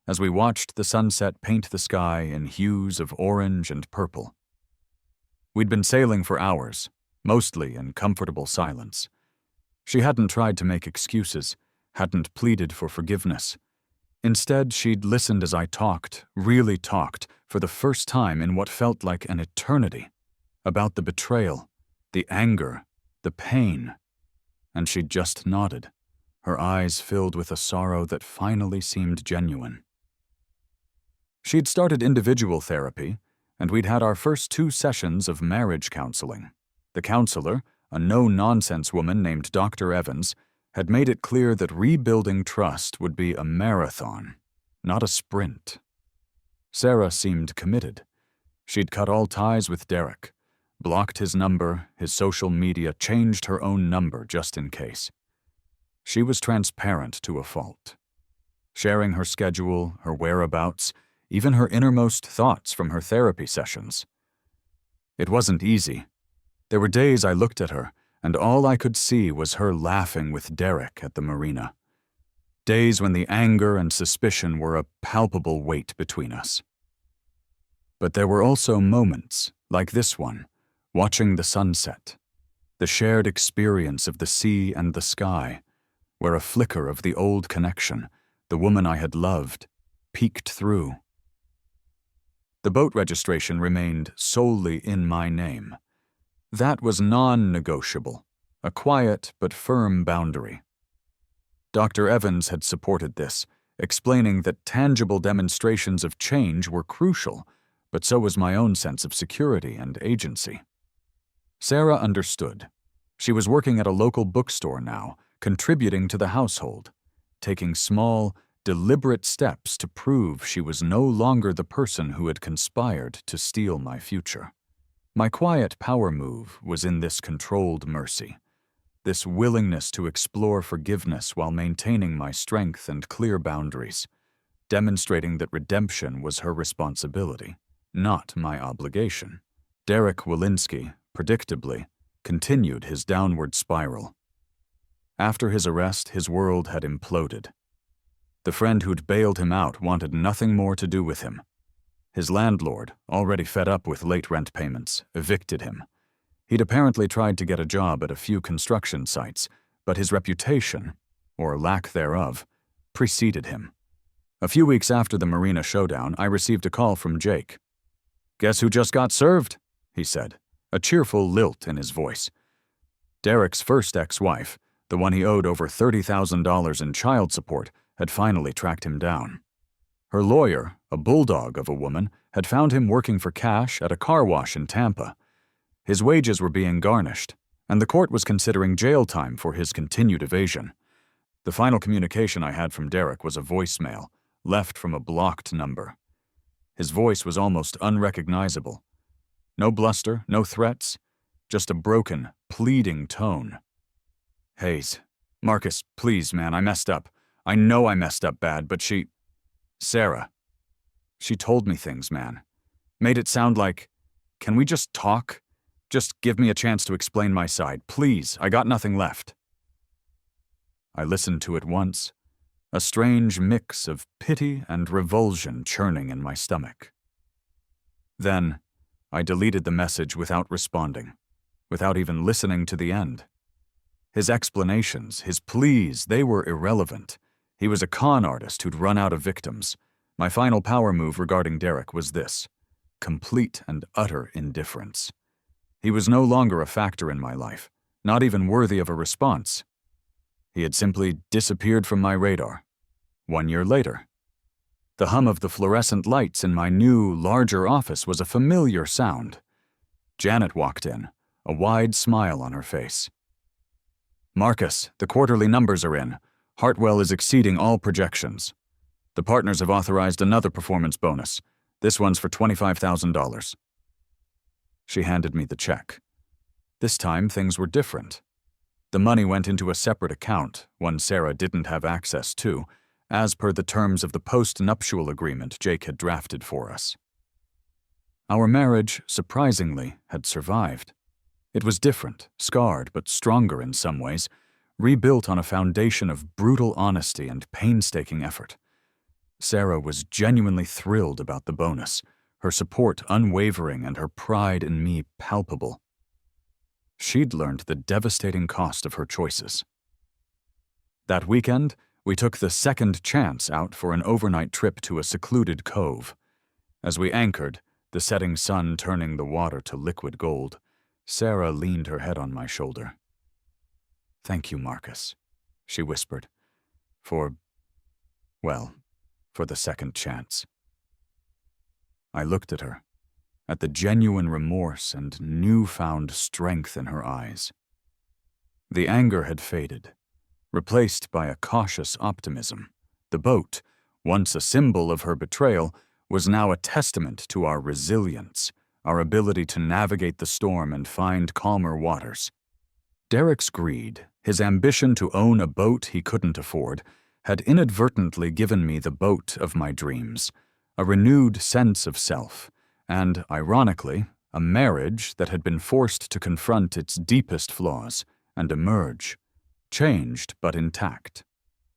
as we watched the sunset paint the sky in hues of orange and purple. We'd been sailing for hours, mostly in comfortable silence. She hadn't tried to make excuses, hadn't pleaded for forgiveness. Instead, she'd listened as I talked, really talked, for the first time in what felt like an eternity, about the betrayal, the anger, the pain. And she'd just nodded, her eyes filled with a sorrow that finally seemed genuine. She'd started individual therapy, and we'd had our first 2 sessions of marriage counseling. The counselor, a no-nonsense woman named Dr. Evans, had made it clear that rebuilding trust would be a marathon, not a sprint. Sarah seemed committed. She'd cut all ties with Derek, blocked his number, his social media, changed her own number just in case. She was transparent to a fault, sharing her schedule, her whereabouts, even her innermost thoughts from her therapy sessions. It wasn't easy. There were days I looked at her, and all I could see was her laughing with Derek at the marina. Days when the anger and suspicion were a palpable weight between us. But there were also moments, like this one, watching the sunset, the shared experience of the sea and the sky, where a flicker of the old connection, the woman I had loved, peeked through. The boat registration remained solely in my name. That was non-negotiable, a quiet but firm boundary. Dr. Evans had supported this, explaining that tangible demonstrations of change were crucial, but so was my own sense of security and agency. Sarah understood. She was working at a local bookstore now, contributing to the household, taking small, deliberate steps to prove she was no longer the person who had conspired to steal my future. My quiet power move was in this controlled mercy, this willingness to explore forgiveness while maintaining my strength and clear boundaries, demonstrating that redemption was her responsibility, not my obligation. Derek Walensky, predictably, continued his downward spiral. After his arrest, his world had imploded. The friend who'd bailed him out wanted nothing more to do with him. His landlord, already fed up with late rent payments, evicted him. He'd apparently tried to get a job at a few construction sites, but his reputation, or lack thereof, preceded him. A few weeks after the Marina showdown, I received a call from Jake. "Guess who just got served?" he said, a cheerful lilt in his voice. Derek's first ex-wife, the one he owed over $30,000 in child support, had finally tracked him down. Her lawyer, a bulldog of a woman, had found him working for cash at a car wash in Tampa. His wages were being garnished, and the court was considering jail time for his continued evasion. The final communication I had from Derek was a voicemail, left from a blocked number. His voice was almost unrecognizable. No bluster, no threats, just a broken, pleading tone. "Hayes, Marcus, please, man, I messed up. I know I messed up bad, but Sarah. She told me things, man. Made it sound like, can we just talk? Just give me a chance to explain my side. Please, I got nothing left." I listened to it once, a strange mix of pity and revulsion churning in my stomach. Then, I deleted the message without responding, without even listening to the end. His explanations, his pleas, they were irrelevant. He was a con artist who'd run out of victims. My final power move regarding Derek was this: complete and utter indifference. He was no longer a factor in my life, not even worthy of a response. He had simply disappeared from my radar. 1 year later, the hum of the fluorescent lights in my new, larger office was a familiar sound. Janet walked in, a wide smile on her face. "Marcus, the quarterly numbers are in. Hartwell is exceeding all projections. The partners have authorized another performance bonus. This one's for $25,000. She handed me the check. This time, things were different. The money went into a separate account, one Sarah didn't have access to, as per the terms of the post-nuptial agreement Jake had drafted for us. Our marriage, surprisingly, had survived. It was different, scarred, but stronger in some ways, rebuilt on a foundation of brutal honesty and painstaking effort. Sarah was genuinely thrilled about the bonus, her support unwavering and her pride in me palpable. She'd learned the devastating cost of her choices. That weekend, we took the second chance out for an overnight trip to a secluded cove. As we anchored, the setting sun turning the water to liquid gold, Sarah leaned her head on my shoulder. "Thank you, Marcus," she whispered, for the second chance. I looked at her, at the genuine remorse and newfound strength in her eyes. The anger had faded, replaced by a cautious optimism. The boat, once a symbol of her betrayal, was now a testament to our resilience, our ability to navigate the storm and find calmer waters. Derek's greed, his ambition to own a boat he couldn't afford, had inadvertently given me the boat of my dreams, a renewed sense of self, and, ironically, a marriage that had been forced to confront its deepest flaws and emerge, changed but intact.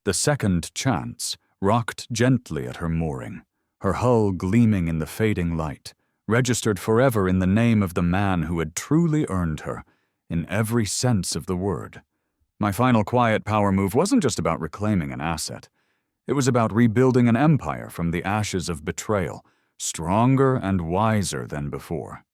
The second chance rocked gently at her mooring, her hull gleaming in the fading light, registered forever in the name of the man who had truly earned her, in every sense of the word. My final quiet power move wasn't just about reclaiming an asset. It was about rebuilding an empire from the ashes of betrayal, stronger and wiser than before.